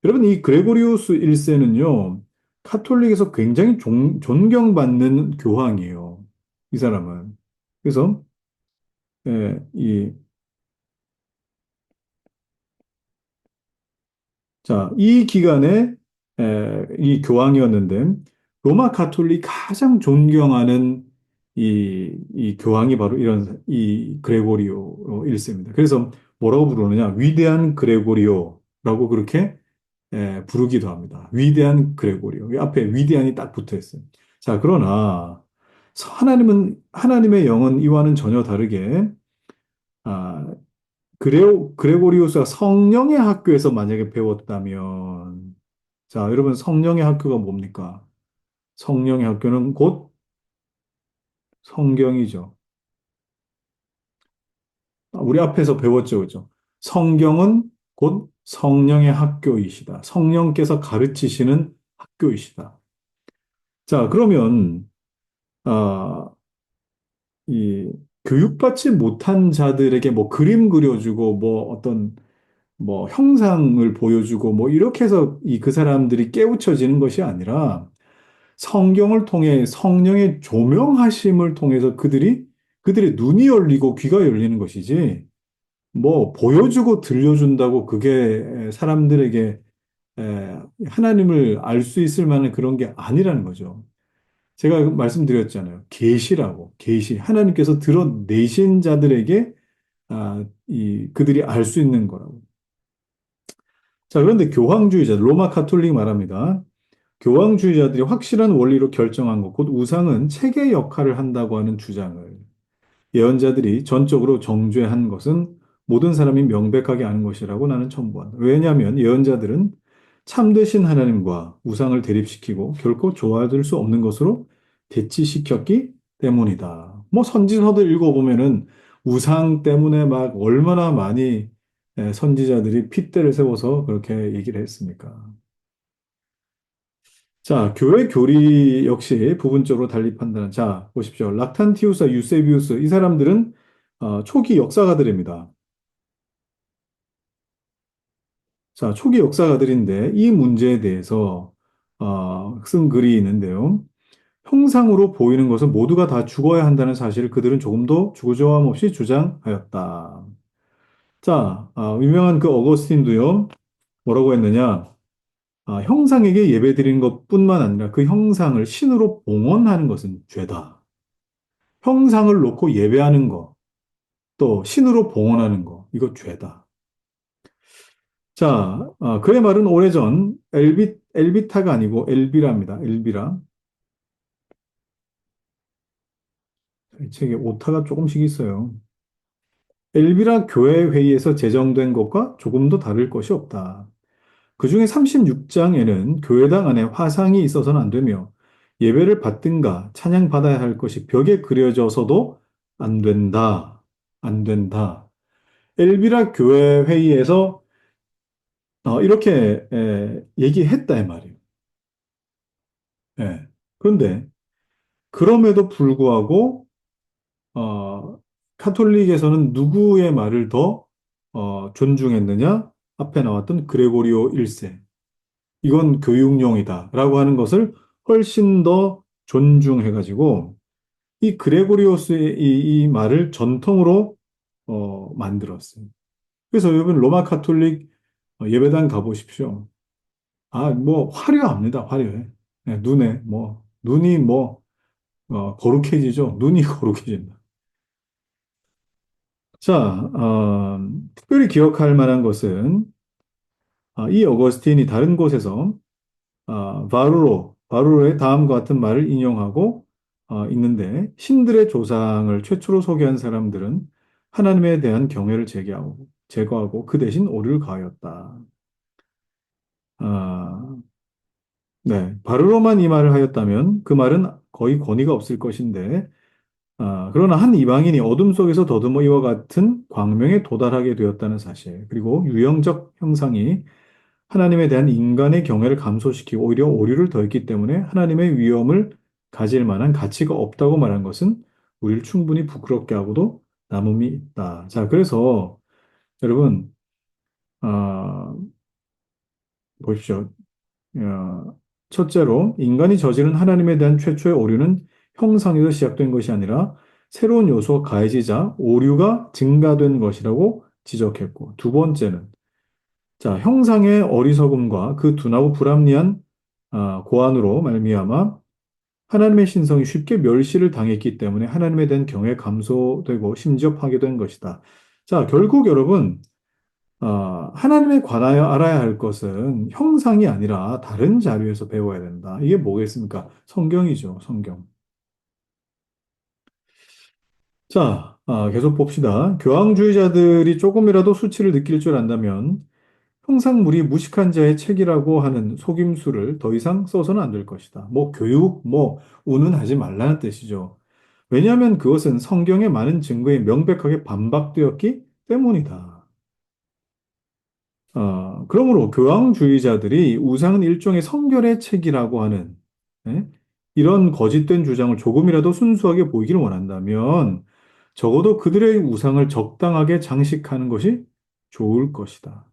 여러분, 이 그레고리우스 1세는요, 카톨릭에서 굉장히 존경받는 교황이에요. 이 사람은. 그래서 이, 자, 이 기간에 이 교황이었는데, 로마 가톨릭 가장 존경하는 이 교황이 바로 이런, 이 그레고리오 1세입니다. 그래서 뭐라고 부르느냐? 위대한 그레고리오라고 그렇게 부르기도 합니다. 위대한 그레고리오. 이 앞에 위대한이 딱 붙어 있어요. 자, 그러나, 하나님의 영은 이와는 전혀 다르게, 아, 그레고리우스가 성령의 학교에서 만약에 배웠다면, 자, 여러분 성령의 학교가 뭡니까? 성령의 학교는 곧 성경이죠. 우리 앞에서 배웠죠, 그죠? 성경은 곧 성령의 학교이시다. 성령께서 가르치시는 학교이시다. 자, 그러면, 아, 이 교육받지 못한 자들에게 뭐 그림 그려주고 뭐 어떤 뭐 형상을 보여주고 뭐 이렇게 해서 이 그 사람들이 깨우쳐지는 것이 아니라 성경을 통해 성령의 조명하심을 통해서 그들의 눈이 열리고 귀가 열리는 것이지 뭐 보여주고 들려준다고 그게 사람들에게 하나님을 알 수 있을 만한 그런 게 아니라는 거죠. 제가 말씀드렸잖아요. 계시라고 계시 하나님께서 드러내신 자들에게 그들이 알 수 있는 거라고. 자, 그런데 교황주의자, 로마 카톨릭 말합니다. 교황주의자들이 확실한 원리로 결정한 것, 곧 우상은 체계 역할을 한다고 하는 주장을 예언자들이 전적으로 정죄한 것은 모든 사람이 명백하게 아는 것이라고 나는 첨부한다. 왜냐하면 예언자들은 참되신 하나님과 우상을 대립시키고 결코 조화될 수 없는 것으로 대치시켰기 때문이다. 뭐 선지서들 읽어보면은 우상 때문에 막 얼마나 많이 선지자들이 핏대를 세워서 그렇게 얘기를 했습니까? 자, 교회 교리 역시 부분적으로 달리 판단한. 자, 보십시오. 락탄티우스와 유세비우스, 이 사람들은 초기 역사가들입니다. 자, 초기 역사가들인데 이 문제에 대해서 쓴 글이 있는데요. 형상으로 보이는 것은 모두가 다 죽어야 한다는 사실을 그들은 조금도 주구조감 없이 주장하였다. 자, 유명한 그 어거스틴도요. 뭐라고 했느냐? 형상에게 예배드리는 것뿐만 아니라 그 형상을 신으로 봉헌하는 것은 죄다. 형상을 놓고 예배하는 거, 또 신으로 봉헌하는 거, 이거 죄다. 자, 그의 말은 오래전 엘비타가 아니고 엘비라입니다. 엘비라. 이 책에 오타가 조금씩 있어요. 엘비라 교회 회의에서 제정된 것과 조금도 다를 것이 없다. 그중에 36장에는 교회당 안에 화상이 있어서는 안 되며 예배를 받든가 찬양받아야 할 것이 벽에 그려져서도 안 된다. 안 된다. 엘비라 교회 회의에서 이렇게 얘기했다 이 말이에요. 예. 그런데 그럼에도 불구하고 어, 카톨릭에서는 누구의 말을 더 존중했느냐? 앞에 나왔던 그레고리오 1세. 이건 교육용이다라고 하는 것을 훨씬 더 존중해가지고 이 그레고리오스의 이 말을 전통으로 만들었어요. 그래서 여러분 로마 카톨릭 예배당 가보십시오. 뭐 화려합니다. 화려해. 네, 눈이 거룩해지죠. 눈이 거룩해진다. 자, 특별히 기억할 만한 것은 이 어거스틴이 다른 곳에서 바루로의 다음과 같은 말을 인용하고 있는데 신들의 조상을 최초로 소개한 사람들은 하나님에 대한 경외를 제거하고 그 대신 오류를 가하였다. 아, 네, 바루로만 이 말을 하였다면 그 말은 거의 권위가 없을 것인데 그러나 한 이방인이 어둠 속에서 더듬어 이와 같은 광명에 도달하게 되었다는 사실, 그리고 유형적 형상이 하나님에 대한 인간의 경외를 감소시키고 오히려 오류를 더했기 때문에 하나님의 위엄을 가질 만한 가치가 없다고 말한 것은 우리를 충분히 부끄럽게 하고도 남음이 있다. 자, 그래서 여러분, 아, 보십시오. 첫째로, 인간이 저지른 하나님에 대한 최초의 오류는 형상에서 시작된 것이 아니라 새로운 요소가 가해지자 오류가 증가된 것이라고 지적했고, 두 번째는, 자, 형상의 어리석음과 그 둔하고 불합리한 고안으로 말미암아 하나님의 신성이 쉽게 멸시를 당했기 때문에 하나님에 대한 경외 감소되고 심지어 파괴된 것이다. 자, 결국 여러분, 하나님에 관하여 알아야 할 것은 형상이 아니라 다른 자료에서 배워야 된다. 이게 뭐겠습니까? 성경이죠, 성경. 자, 계속 봅시다. 교황주의자들이 조금이라도 수치를 느낄 줄 안다면 형상물이 무식한 자의 책이라고 하는 속임수를 더 이상 써서는 안 될 것이다. 뭐 교육, 뭐 운운하지 말라는 뜻이죠. 왜냐하면 그것은 성경의 많은 증거에 명백하게 반박되었기 때문이다. 그러므로 교황주의자들이 우상은 일종의 성결의 책이라고 하는 예? 이런 거짓된 주장을 조금이라도 순수하게 보이기를 원한다면 적어도 그들의 우상을 적당하게 장식하는 것이 좋을 것이다.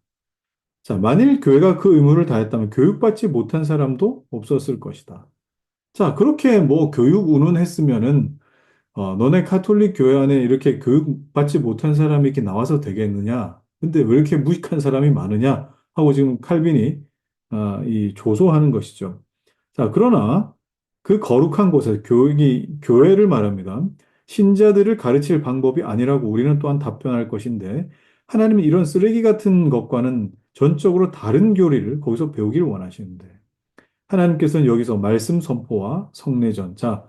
자, 만일 교회가 그 의무를 다했다면 교육받지 못한 사람도 없었을 것이다. 자, 그렇게 뭐 교육 운운했으면은 너네 카톨릭 교회 안에 이렇게 교육받지 못한 사람이 이렇게 나와서 되겠느냐? 근데 왜 이렇게 무식한 사람이 많으냐? 하고 지금 칼빈이 이 조소하는 것이죠. 자, 그러나 그 거룩한 곳에 교육이 교회를 말합니다. 신자들을 가르칠 방법이 아니라고 우리는 또한 답변할 것인데 하나님은 이런 쓰레기 같은 것과는 전적으로 다른 교리를 거기서 배우기를 원하시는데 하나님께서는 여기서 말씀 선포와 성례전. 자,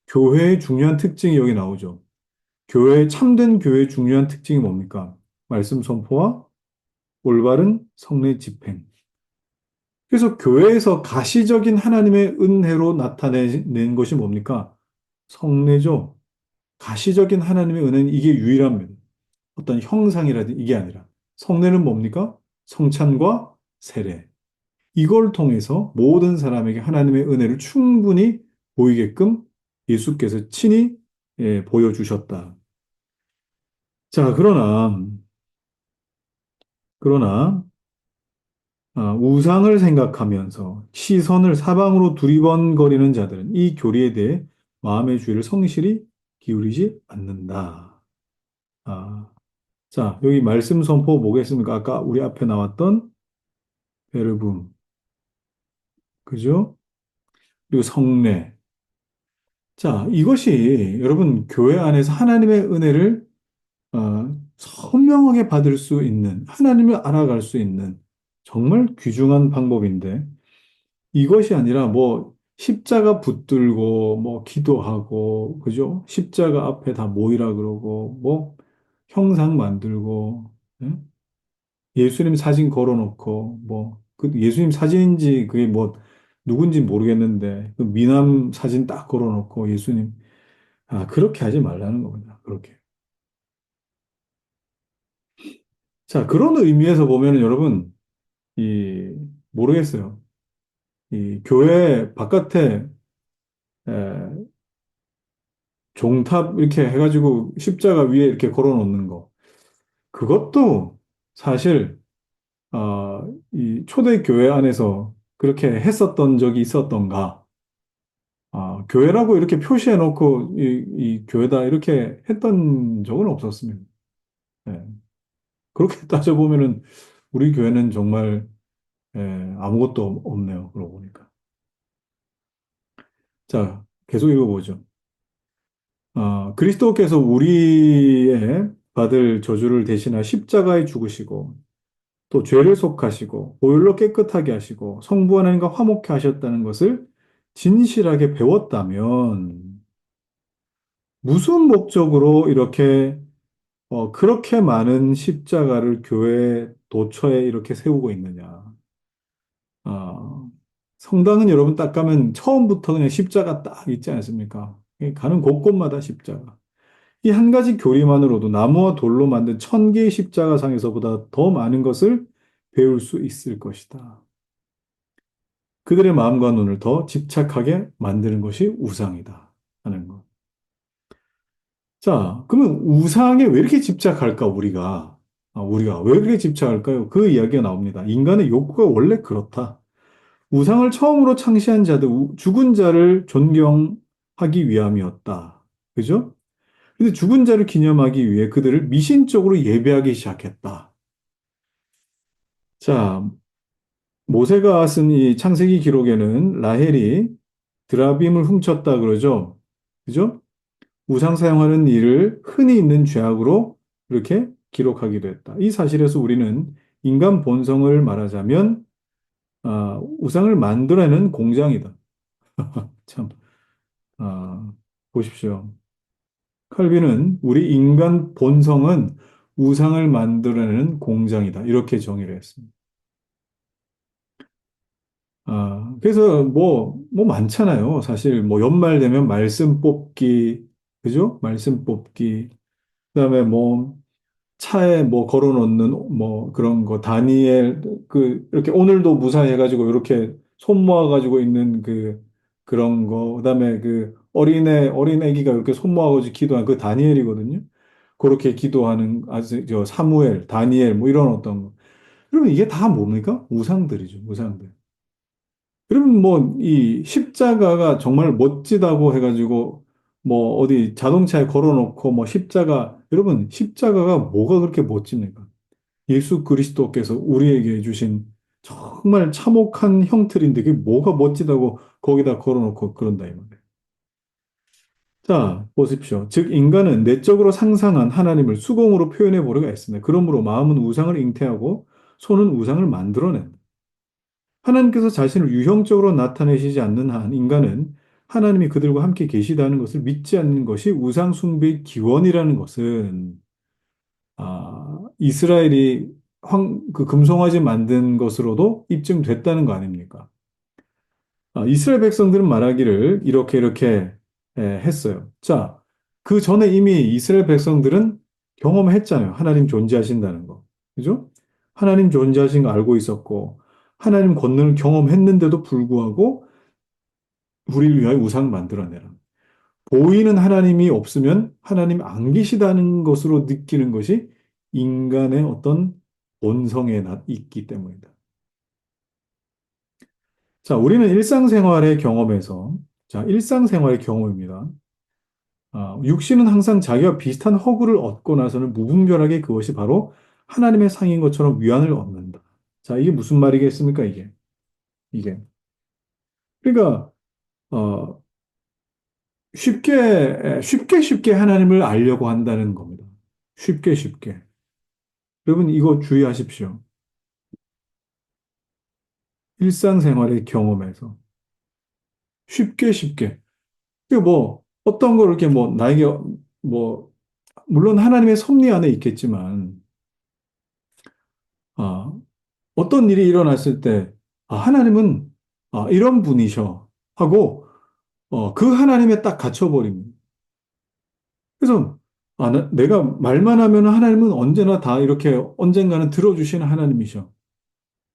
교회의 중요한 특징이 여기 나오죠. 참된 교회의 중요한 특징이 뭡니까? 말씀 선포와 올바른 성례 집행. 그래서 교회에서 가시적인 하나님의 은혜로 나타낸 것이 뭡니까? 성례죠. 가시적인 하나님의 은혜는 이게 유일합니다. 어떤 형상이라든지 이게 아니라. 성례는 뭡니까? 성찬과 세례. 이걸 통해서 모든 사람에게 하나님의 은혜를 충분히 보이게끔 예수께서 친히 보여주셨다. 자, 그러나, 우상을 생각하면서 시선을 사방으로 두리번거리는 자들은 이 교리에 대해 마음의 주의를 성실히 기울이지 않는다. 아, 자, 여기 말씀 선포 뭐겠습니까? 아까 우리 앞에 나왔던 베르붐, 그죠? 그리고 성례. 자, 이것이 여러분 교회 안에서 하나님의 은혜를 선명하게 받을 수 있는, 하나님을 알아갈 수 있는 정말 귀중한 방법인데, 이것이 아니라 뭐 십자가 붙들고 뭐 기도하고, 그죠? 십자가 앞에 다 모이라 그러고, 뭐 형상 만들고, 예? 예수님 사진 걸어놓고, 뭐, 그 예수님 사진인지 그게 뭐 누군지 모르겠는데, 그 미남 사진 딱 걸어놓고 예수님, 그렇게 하지 말라는 겁니다. 그렇게. 자, 그런 의미에서 보면은 여러분, 이, 모르겠어요. 이 교회 바깥에 에, 종탑 이렇게 해가지고 십자가 위에 이렇게 걸어 놓는 거. 그것도 사실, 이 초대 교회 안에서 그렇게 했었던 적이 있었던가. 교회라고 이렇게 표시해 놓고 이 교회다 이렇게 했던 적은 없었습니다. 예. 그렇게 따져보면은 우리 교회는 정말 아무것도 없네요. 그러고 보니까. 자, 계속 읽어보죠. 그리스도께서 우리의 받을 저주를 대신하 십자가에 죽으시고 또 죄를 속하시고 보혈로 깨끗하게 하시고 성부 하나님과 화목케 하셨다는 것을 진실하게 배웠다면 무슨 목적으로 이렇게 그렇게 많은 십자가를 교회 도처에 이렇게 세우고 있느냐? 어, 성당은 여러분 딱 가면 처음부터 그냥 십자가 딱 있지 않습니까? 가는 곳곳마다 십자가. 이 한 가지 교리만으로도 나무와 돌로 만든 1,000개의 십자가상에서보다 더 많은 것을 배울 수 있을 것이다. 그들의 마음과 눈을 더 집착하게 만드는 것이 우상이다. 하는 것. 자, 그러면 우상에 왜 이렇게 집착할까, 우리가? 우리가 왜 그렇게 집착할까요? 그 이야기가 나옵니다. 인간의 욕구가 원래 그렇다. 우상을 처음으로 창시한 자들, 죽은 자를 존경하기 위함이었다. 그죠? 근데 죽은 자를 기념하기 위해 그들을 미신적으로 예배하기 시작했다. 자, 모세가 쓴 이 창세기 기록에는 라헬이 드라빔을 훔쳤다 그러죠. 그죠? 우상 사용하는 일을 흔히 있는 죄악으로 이렇게 기록하기도 했다. 이 사실에서 우리는 인간 본성을 말하자면 우상을 만들어내는 공장이다. 참, 아, 보십시오. 칼빈은 우리 인간 본성은 우상을 만들어내는 공장이다. 이렇게 정의를 했습니다. 그래서 뭐 많잖아요. 사실 뭐 연말 되면 말씀 뽑기, 그죠? 말씀 뽑기. 그다음에 뭐 차에 뭐 걸어 놓는 뭐 그런 거 다니엘 이렇게 오늘도 무사해가지고 이렇게 손 모아가지고 있는 그런 거, 그다음에 그 어린 애기가 이렇게 손 모아가지고 기도하는 그 다니엘이거든요. 그렇게 기도하는 아주 저 사무엘, 다니엘 뭐 이런 어떤 거. 그러면 이게 다 뭡니까? 우상들이죠, 우상들. 그러면 뭐 이 십자가가 정말 멋지다고 해가지고 뭐 어디 자동차에 걸어놓고 뭐 십자가, 여러분 십자가가 뭐가 그렇게 멋집니까? 예수 그리스도께서 우리에게 주신 정말 참혹한 형틀인데 그게 뭐가 멋지다고 거기다 걸어놓고 그런다 이 말이에요. 자, 보십시오. 즉 인간은 내적으로 상상한 하나님을 수공으로 표현해 보려고 했습니다. 그러므로 마음은 우상을 잉태하고 손은 우상을 만들어낸다. 하나님께서 자신을 유형적으로 나타내시지 않는 한 인간은 하나님이 그들과 함께 계시다는 것을 믿지 않는 것이 우상 숭배의 기원이라는 것은 이스라엘이 그 금송아지 만든 것으로도 입증됐다는 거 아닙니까? 이스라엘 백성들은 말하기를 이렇게 했어요. 자, 그 전에 이미 이스라엘 백성들은 경험했잖아요. 하나님 존재하신다는 거. 그죠? 하나님 존재하신 거 알고 있었고, 하나님 권능을 경험했는데도 불구하고 우리를 위하여 우상을 만들어내라. 보이는 하나님이 없으면 하나님 안 계시다는 것으로 느끼는 것이 인간의 어떤 본성에 있기 때문이다. 자, 우리는 일상생활의 경험에서, 자, 일상생활의 경험입니다. 육신은 항상 자기와 비슷한 허구를 얻고 나서는 무분별하게 그것이 바로 하나님의 상인 것처럼 위안을 얻는다. 자, 이게 무슨 말이겠습니까, 이게? 이게. 그러니까, 어, 쉽게 하나님을 알려고 한다는 겁니다. 쉽게. 여러분, 이거 주의하십시오. 일상생활의 경험에서. 쉽게. 그 뭐, 어떤 걸 이렇게 뭐, 나에게, 뭐, 물론 하나님의 섭리 안에 있겠지만, 아, 어떤 일이 일어났을 때, 하나님은, 이런 분이셔. 하고, 그 하나님에 딱 갇혀버립니다. 그래서, 내가 말만 하면 하나님은 언제나 다 이렇게 언젠가는 들어주시는 하나님이셔.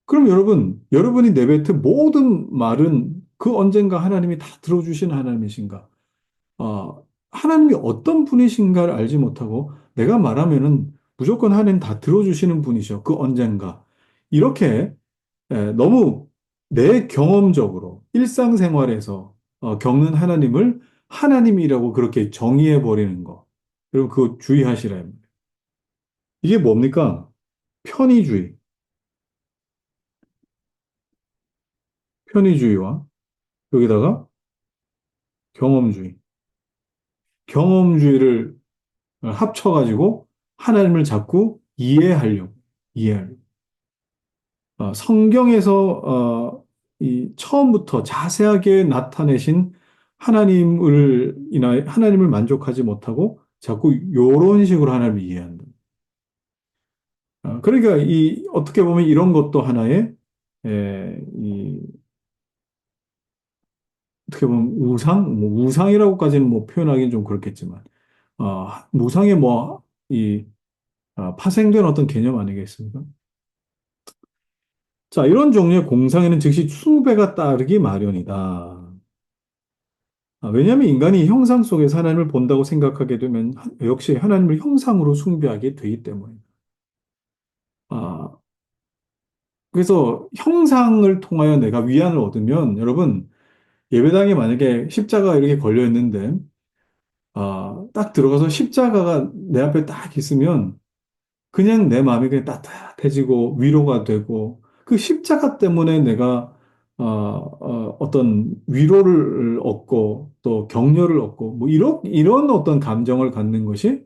그럼 여러분이 내뱉은 모든 말은 그 언젠가 하나님이 다 들어주시는 하나님이신가? 하나님이 어떤 분이신가를 알지 못하고 내가 말하면은 무조건 하나님 다 들어주시는 분이셔. 그 언젠가. 이렇게 너무 내 경험적으로 일상생활에서 겪는 하나님을 하나님이라고 그렇게 정의해 버리는 거. 여러분 그거 주의하시라. 이게 뭡니까? 편의주의. 편의주의와 여기다가 경험주의. 경험주의를 합쳐가지고 하나님을 자꾸 이해하려고. 성경에서 이 처음부터 자세하게 나타내신 하나님을 만족하지 못하고 자꾸 요런 식으로 하나님을 이해한다. 그러니까 어떻게 보면 이런 것도 하나의 어떻게 보면 우상이라고까지는 뭐 표현하기는 좀 그렇겠지만 우상의 파생된 어떤 개념 아니겠습니까? 자, 이런 종류의 공상에는 즉시 숭배가 따르기 마련이다. 왜냐하면 인간이 형상 속에서 하나님을 본다고 생각하게 되면 역시 하나님을 형상으로 숭배하게 되기 때문에. 아, 그래서 형상을 통하여 내가 위안을 얻으면 여러분 예배당에 만약에 십자가가 이렇게 걸려 있는데 딱 들어가서 십자가가 내 앞에 딱 있으면 그냥 내 마음이 그냥 따뜻해지고 위로가 되고 그 십자가 때문에 내가 어떤 위로를 얻고 또 격려를 얻고 뭐 이런 어떤 감정을 갖는 것이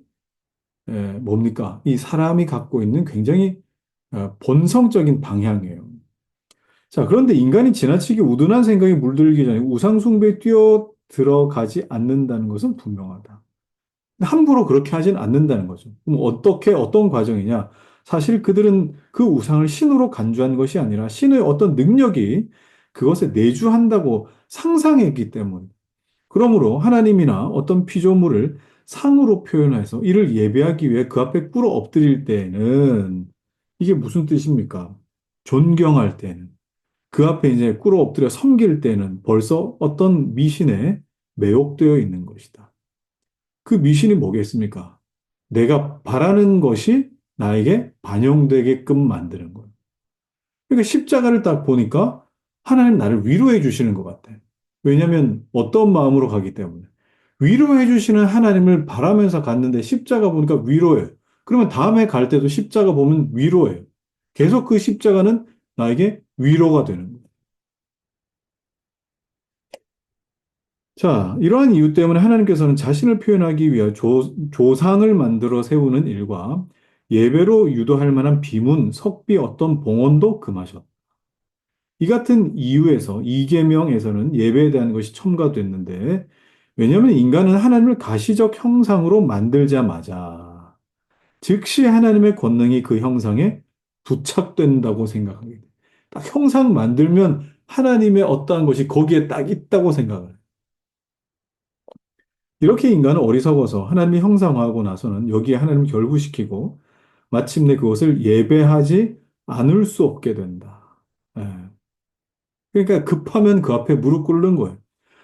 뭡니까? 이 사람이 갖고 있는 굉장히 본성적인 방향이에요. 자, 그런데 인간이 지나치게 우둔한 생각에 물들기 전에 우상 숭배에 뛰어 들어가지 않는다는 것은 분명하다. 함부로 그렇게 하진 않는다는 거죠. 그럼 어떤 과정이냐? 사실 그들은 그 우상을 신으로 간주한 것이 아니라 신의 어떤 능력이 그것에 내주한다고 상상했기 때문. 그러므로 하나님이나 어떤 피조물을 상으로 표현해서 이를 예배하기 위해 그 앞에 꿇어 엎드릴 때에는 이게 무슨 뜻입니까? 존경할 때는. 그 앞에 이제 꿇어 엎드려 섬길 때는 벌써 어떤 미신에 매혹되어 있는 것이다. 그 미신이 뭐겠습니까? 내가 바라는 것이 나에게 반영되게끔 만드는 거예요. 그러니까 십자가를 딱 보니까 하나님 나를 위로해 주시는 것 같아. 왜냐하면 어떤 마음으로 가기 때문에. 위로해 주시는 하나님을 바라면서 갔는데 십자가 보니까 위로해요. 그러면 다음에 갈 때도 십자가 보면 위로해요. 계속 그 십자가는 나에게 위로가 되는 거예요. 자, 이러한 이유 때문에 하나님께서는 자신을 표현하기 위해 조상을 만들어 세우는 일과 예배로 유도할 만한 비문, 석비, 어떤 봉헌도 금하셨다. 이 같은 이유에서 이계명에서는 예배에 대한 것이 첨가됐는데, 왜냐하면 인간은 하나님을 가시적 형상으로 만들자마자 즉시 하나님의 권능이 그 형상에 부착된다고 생각하게 돼. 딱 형상 만들면 하나님의 어떠한 것이 거기에 딱 있다고 생각을 해요. 이렇게 인간은 어리석어서 하나님이 형상화하고 나서는 여기에 하나님을 결부시키고 마침내 그것을 예배하지 않을 수 없게 된다. 예. 그러니까 급하면 그 앞에 무릎 꿇는 거예요.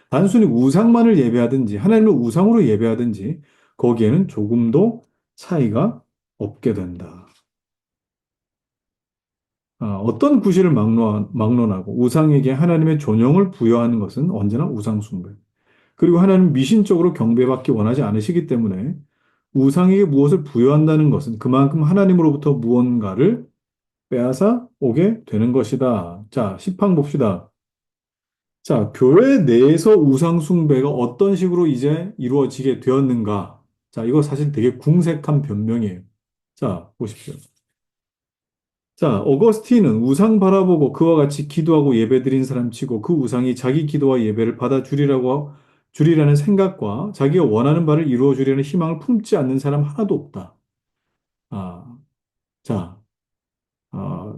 단순히 우상만을 예배하든지 하나님을 우상으로 예배하든지 거기에는 조금도 차이가 없게 된다. 어떤 구실을 막론하고 우상에게 하나님의 존영을 부여하는 것은 언제나 우상 숭배. 그리고 하나님 미신적으로 경배받기 원하지 않으시기 때문에 우상에게 무엇을 부여한다는 것은 그만큼 하나님으로부터 무언가를 빼앗아 오게 되는 것이다. 자, 10항 봅시다. 자, 교회 내에서 우상 숭배가 어떤 식으로 이제 이루어지게 되었는가? 자, 이거 사실 되게 궁색한 변명이에요. 자, 보십시오. 자, 어거스틴은 우상 바라보고 그와 같이 기도하고 예배드린 사람 치고 그 우상이 자기 기도와 예배를 주리라는 생각과 자기가 원하는 바를 이루어 주려는 희망을 품지 않는 사람 하나도 없다. 아, 자, 아,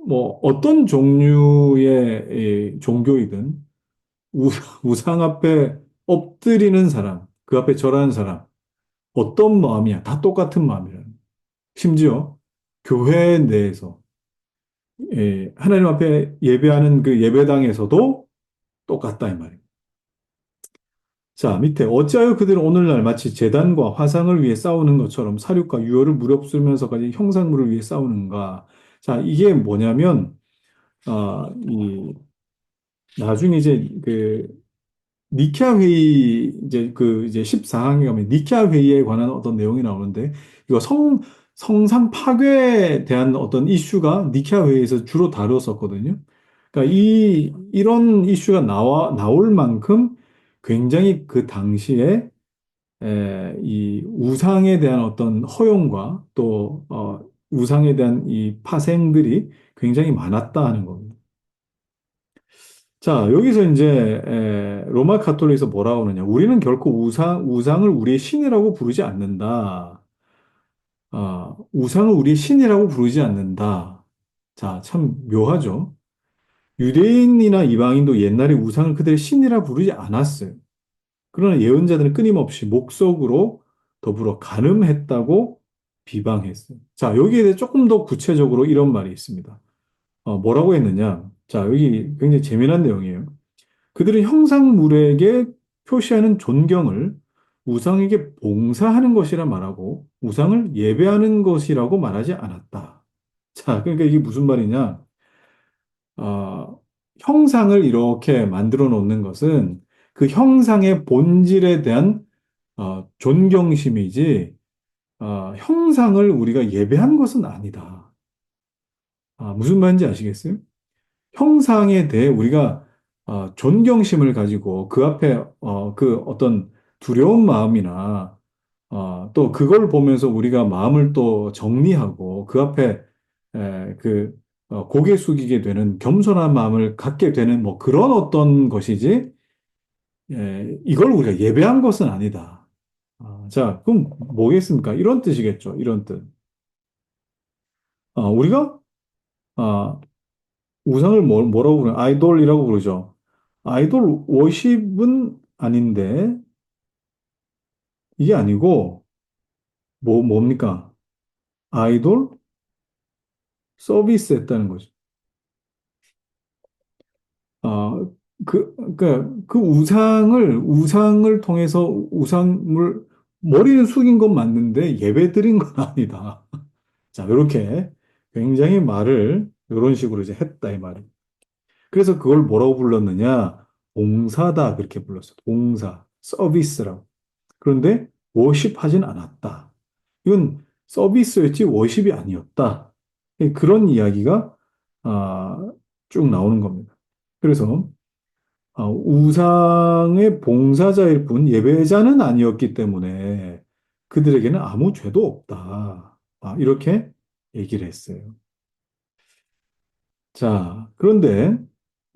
뭐 어떤 종류의 이 종교이든 우, 우상 앞에 엎드리는 사람, 그 앞에 절하는 사람, 어떤 마음이야? 다 똑같은 마음이라는. 심지어 교회 내에서 하나님 앞에 예배하는 그 예배당에서도 똑같다 이 말이에요. 자, 밑에 어찌하여 그들은 오늘날 마치 제단과 화상을 위해 싸우는 것처럼 사륙과 유혈을 무릅쓰면서까지 형상물을 위해 싸우는가? 자, 이게 뭐냐면 이 나중에 이제 그 니케아 회의 이제 14항에 가면 니케아 회의에 관한 어떤 내용이 나오는데 이거 성상 파괴에 대한 어떤 이슈가 니케아 회의에서 주로 다루었었거든요. 그러니까 이런 이슈가 나올 만큼 굉장히 그 당시에 이 우상에 대한 어떤 허용과 또 우상에 대한 이 파생들이 굉장히 많았다 하는 겁니다. 자, 여기서 이제 로마 카톨릭에서 뭐라고 하느냐. 우리는 결코 우상을 우리의 신이라고 부르지 않는다. 우상을 우리의 신이라고 부르지 않는다. 자, 참 묘하죠. 유대인이나 이방인도 옛날에 우상을 그들의 신이라 부르지 않았어요. 그러나 예언자들은 끊임없이 목석으로 더불어 간음했다고 비방했어요. 자, 여기에 대해 조금 더 구체적으로 이런 말이 있습니다. 뭐라고 했느냐? 자, 여기 굉장히 재미난 내용이에요. 그들은 형상물에게 표시하는 존경을 우상에게 봉사하는 것이라 말하고 우상을 예배하는 것이라고 말하지 않았다. 자, 그러니까 이게 무슨 말이냐? 형상을 이렇게 만들어 놓는 것은 그 형상의 본질에 대한 존경심이지, 형상을 우리가 예배한 것은 아니다. 무슨 말인지 아시겠어요? 형상에 대해 우리가 존경심을 가지고 그 앞에 그 어떤 두려운 마음이나 또 그걸 보면서 우리가 마음을 또 정리하고 그 앞에 고개 숙이게 되는 겸손한 마음을 갖게 되는 뭐 그런 어떤 것이지 이걸 우리가 예배한 것은 아니다. 자, 그럼 뭐겠습니까? 이런 뜻이겠죠. 이런 뜻. 우리가 아, 우상을 뭐라고 부르냐? 아이돌이라고 부르죠. 아이돌 워십은 아닌데, 이게 아니고, 뭡니까? 아이돌 서비스 했다는 거죠. 그 우상을 통해서 머리는 숙인 건 맞는데 예배 드린 건 아니다. 자, 이렇게 굉장히 말을 이런 식으로 이제 했다, 이 말이. 그래서 그걸 뭐라고 불렀느냐? 봉사다, 그렇게 불렀어. 봉사, 서비스라고. 그런데 워십하진 않았다. 이건 서비스였지 워십이 아니었다. 그런 이야기가 아, 쭉 나오는 겁니다. 그래서 우상의 봉사자일 뿐 예배자는 아니었기 때문에 그들에게는 아무 죄도 없다. 이렇게 얘기를 했어요. 자, 그런데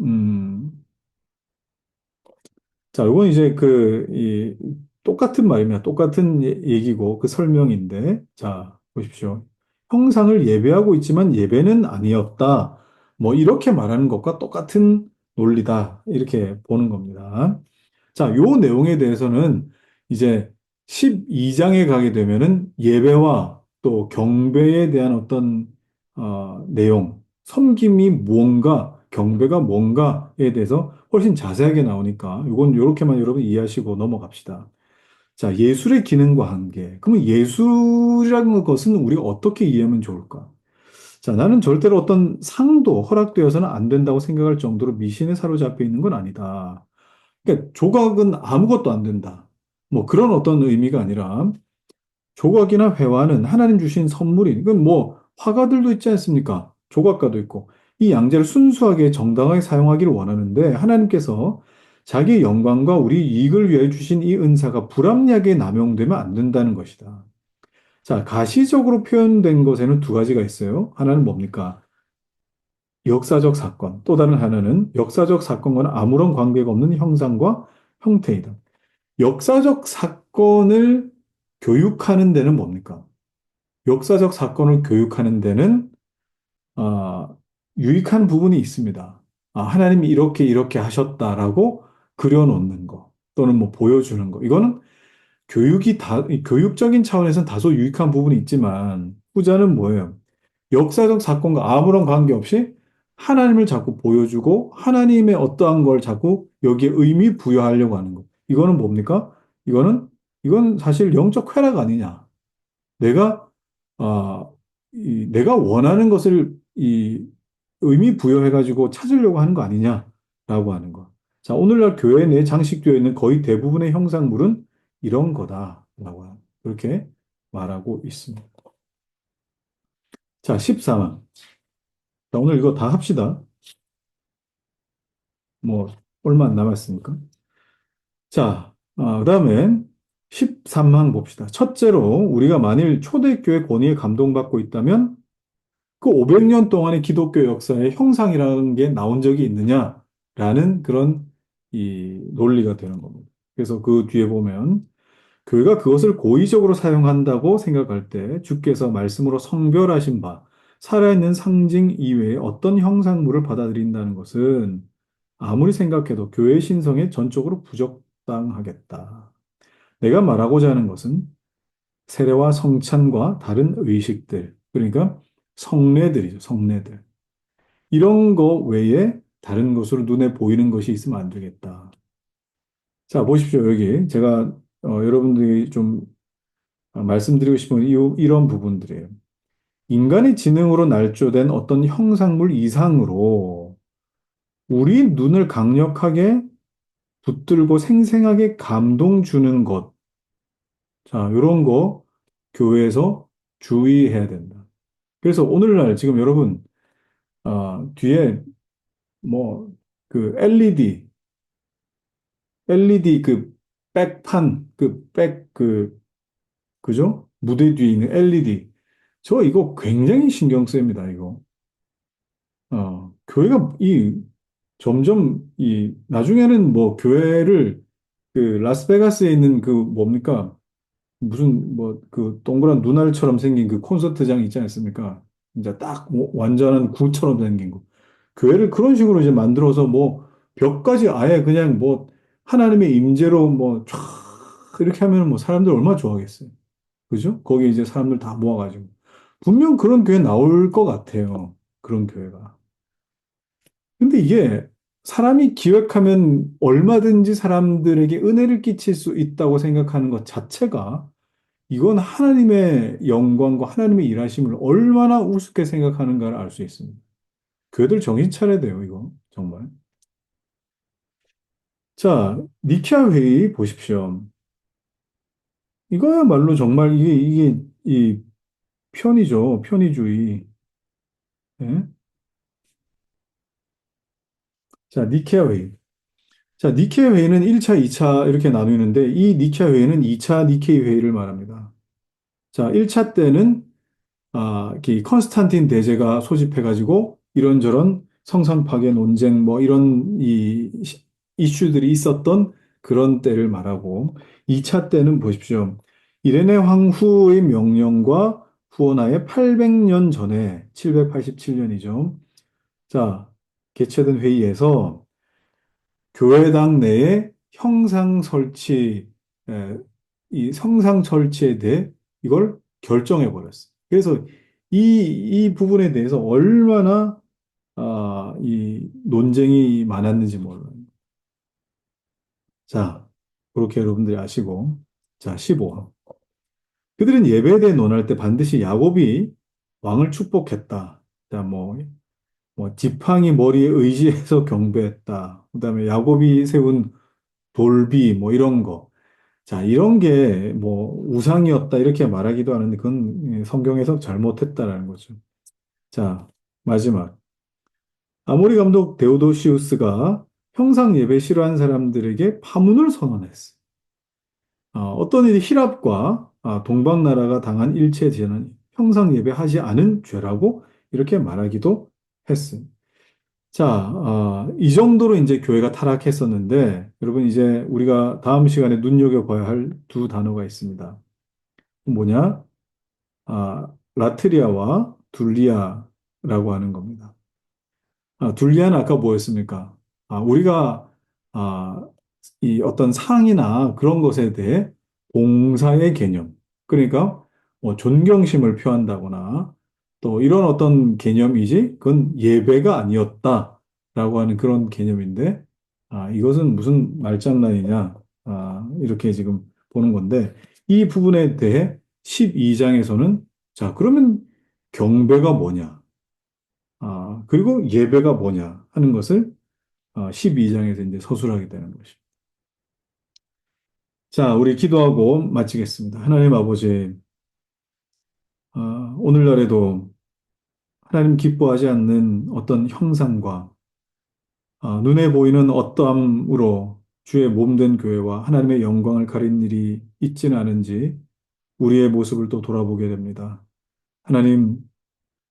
음, 자, 이건 이제 똑같은 말입니다. 똑같은 얘기고 그 설명인데, 자, 보십시오. 형상을 예배하고 있지만 예배는 아니었다. 뭐, 이렇게 말하는 것과 똑같은 논리다. 이렇게 보는 겁니다. 자, 요 내용에 대해서는 이제 12장에 가게 되면은 예배와 또 경배에 대한 어떤 내용, 섬김이 뭔가, 경배가 뭔가에 대해서 훨씬 자세하게 나오니까 이건 요렇게만 여러분 이해하시고 넘어갑시다. 자, 예술의 기능과 한계. 그러면 예술이라는 것은 우리가 어떻게 이해하면 좋을까? 자, 나는 절대로 어떤 상도 허락되어서는 안 된다고 생각할 정도로 미신에 사로잡혀 있는 건 아니다. 그러니까 조각은 아무것도 안 된다. 뭐 그런 어떤 의미가 아니라 조각이나 회화는 하나님 주신 선물이 이건 뭐 화가들도 있지 않습니까? 조각가도 있고 이 양재를 순수하게 정당하게 사용하기를 원하는데 하나님께서 자기의 영광과 우리 이익을 위하여 주신 이 은사가 불합리하게 남용되면 안 된다는 것이다. 자, 가시적으로 표현된 것에는 두 가지가 있어요. 하나는 뭡니까? 역사적 사건. 또 다른 하나는 역사적 사건과는 아무런 관계가 없는 형상과 형태이다. 역사적 사건을 교육하는 데는 뭡니까? 역사적 사건을 교육하는 데는 아, 유익한 부분이 있습니다. 하나님이 이렇게 이렇게 하셨다라고 그려놓는 거 또는 뭐 보여주는 거. 이거는 이 교육적인 차원에서는 다소 유익한 부분이 있지만 후자는 뭐예요? 역사적 사건과 아무런 관계없이 하나님을 자꾸 보여주고 하나님의 어떠한 걸 자꾸 여기에 의미 부여하려고 하는 거. 이거는 뭡니까? 이거는 이건 사실 영적 쾌락 아니냐? 내가 아, 내가 원하는 것을 의미 부여해가지고 찾으려고 하는 거 아니냐라고 하는 거. 자, 오늘날 교회 내 장식되어 있는 거의 대부분의 형상물은 이런 거다라고 그렇게 말하고 있습니다. 자, 14만. 자, 오늘 이거 다 합시다. 뭐, 얼마 안 남았으니까. 자, 그다음에 13항 봅시다. 첫째로, 우리가 만일 초대교회 권위에 감동받고 있다면, 그 500년 동안의 기독교 역사에 형상이라는 게 나온 적이 있느냐라는 그런 이 논리가 되는 겁니다. 그래서 그 뒤에 보면, 교회가 그것을 고의적으로 사용한다고 생각할 때, 주께서 말씀으로 성별하신 바, 살아있는 상징 이외에 어떤 형상물을 받아들인다는 것은 아무리 생각해도 교회 신성에 전적으로 부적당하겠다. 내가 말하고자 하는 것은 세례와 성찬과 다른 의식들, 그러니까 성례들이죠, 성례들. 이런 거 외에 다른 것으로 눈에 보이는 것이 있으면 안 되겠다. 자, 보십시오. 여기 제가 여러분들이 좀 말씀드리고 싶은 이런 부분들이에요. 인간의 지능으로 날조된 어떤 형상물 이상으로 우리 눈을 강력하게 붙들고 생생하게 감동 주는 것. 자, 이런 거 교회에서 주의해야 된다. 그래서 오늘날 지금 여러분, 뒤에 뭐, 그 LED 그 백판, 그죠? 무대 뒤에 있는 LED. 저 이거 굉장히 신경 씁니다, 이거. 교회가 점점 나중에는 뭐 교회를 그 라스베가스에 있는 그 뭡니까? 무슨 뭐 그 동그란 눈알처럼 생긴 그 콘서트장 있지 않습니까? 이제 딱 완전한 굴처럼 생긴 거. 교회를 그런 식으로 이제 만들어서 뭐 벽까지 아예 그냥 뭐 하나님의 임재로 뭐 촤 이렇게 하면 뭐 사람들 얼마나 좋아하겠어요. 그죠? 거기 이제 사람들 다 모아가지고. 분명 그런 교회 나올 것 같아요. 그런 교회가. 근데 이게 사람이 기획하면 얼마든지 사람들에게 은혜를 끼칠 수 있다고 생각하는 것 자체가 이건 하나님의 영광과 하나님의 일하심을 얼마나 우습게 생각하는가를 알 수 있습니다. 교회들 정신 차려야 돼요, 이거. 정말. 자, 니케아 회의 보십시오. 이거야말로 정말 이 편이죠. 편의주의. 예? 자, 니케아 회의. 자, 니케아 회의는 1차, 2차 이렇게 나누는데 이 니케아 회의는 2차 니케이 회의를 말합니다. 자, 1차 때는 이 컨스탄틴 대제가 소집해가지고 이런저런 성상 파괴 논쟁 뭐 이런 이슈들이 있었던 그런 때를 말하고 2차 때는 보십시오. 이레네 황후의 명령과 후원하에 800년 전에 787년이죠. 자, 개최된 회의에서 교회당 내에 형상 설치, 에, 이 성상 설치에 대해 이걸 결정해 버렸어요. 그래서 이 부분에 대해서 얼마나 이 논쟁이 많았는지 몰라요. 자, 그렇게 여러분들이 아시고, 자, 15. 그들은 예배에 대해 논할 때 반드시 야곱이 왕을 축복했다. 자, 뭐 지팡이 머리에 의지해서 경배했다. 그다음에 야곱이 세운 돌비 뭐 이런 거. 자, 이런 게 뭐 우상이었다 이렇게 말하기도 하는데 그건 성경 해석 잘못했다라는 거죠. 자, 마지막. 아모리 감독 데오도시우스가 형상 예배 싫어하는 사람들에게 파문을 선언했어. 어떤 일이 히랍과 동방 나라가 당한 일체 죄는 형상 예배하지 않은 죄라고 이렇게 말하기도 했습니다. 자, 이 정도로 이제 교회가 타락했었는데, 여러분 이제 우리가 다음 시간에 눈여겨봐야 할 두 단어가 있습니다. 뭐냐? 라트리아와 둘리아라고 하는 겁니다. 둘리아는 아까 뭐였습니까? 우리가, 아, 이 어떤 상이나 그런 것에 대해 봉사의 개념. 그러니까 뭐 존경심을 표한다거나 또 이런 어떤 개념이지, 그건 예배가 아니었다라고 하는 그런 개념인데, 이것은 무슨 말장난이냐, 이렇게 지금 보는 건데, 이 부분에 대해 12장에서는 자, 그러면 경배가 뭐냐? 그리고 예배가 뭐냐 하는 것을 12장에서 이제 서술하게 되는 것입니다. 자, 우리 기도하고 마치겠습니다. 하나님 아버지, 오늘날에도 하나님 기뻐하지 않는 어떤 형상과 눈에 보이는 어떠함으로 주의 몸된 교회와 하나님의 영광을 가린 일이 있지는 않은지 우리의 모습을 또 돌아보게 됩니다. 하나님,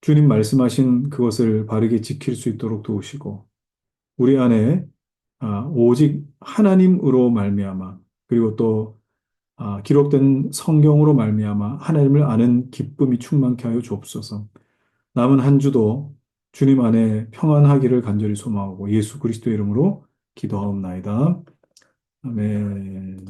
주님 말씀하신 그것을 바르게 지킬 수 있도록 도우시고 우리 안에 오직 하나님으로 말미암아 그리고 또 기록된 성경으로 말미암아 하나님을 아는 기쁨이 충만케 하여 주옵소서. 남은 한 주도 주님 안에 평안하기를 간절히 소망하고 예수 그리스도의 이름으로 기도하옵나이다. 아멘.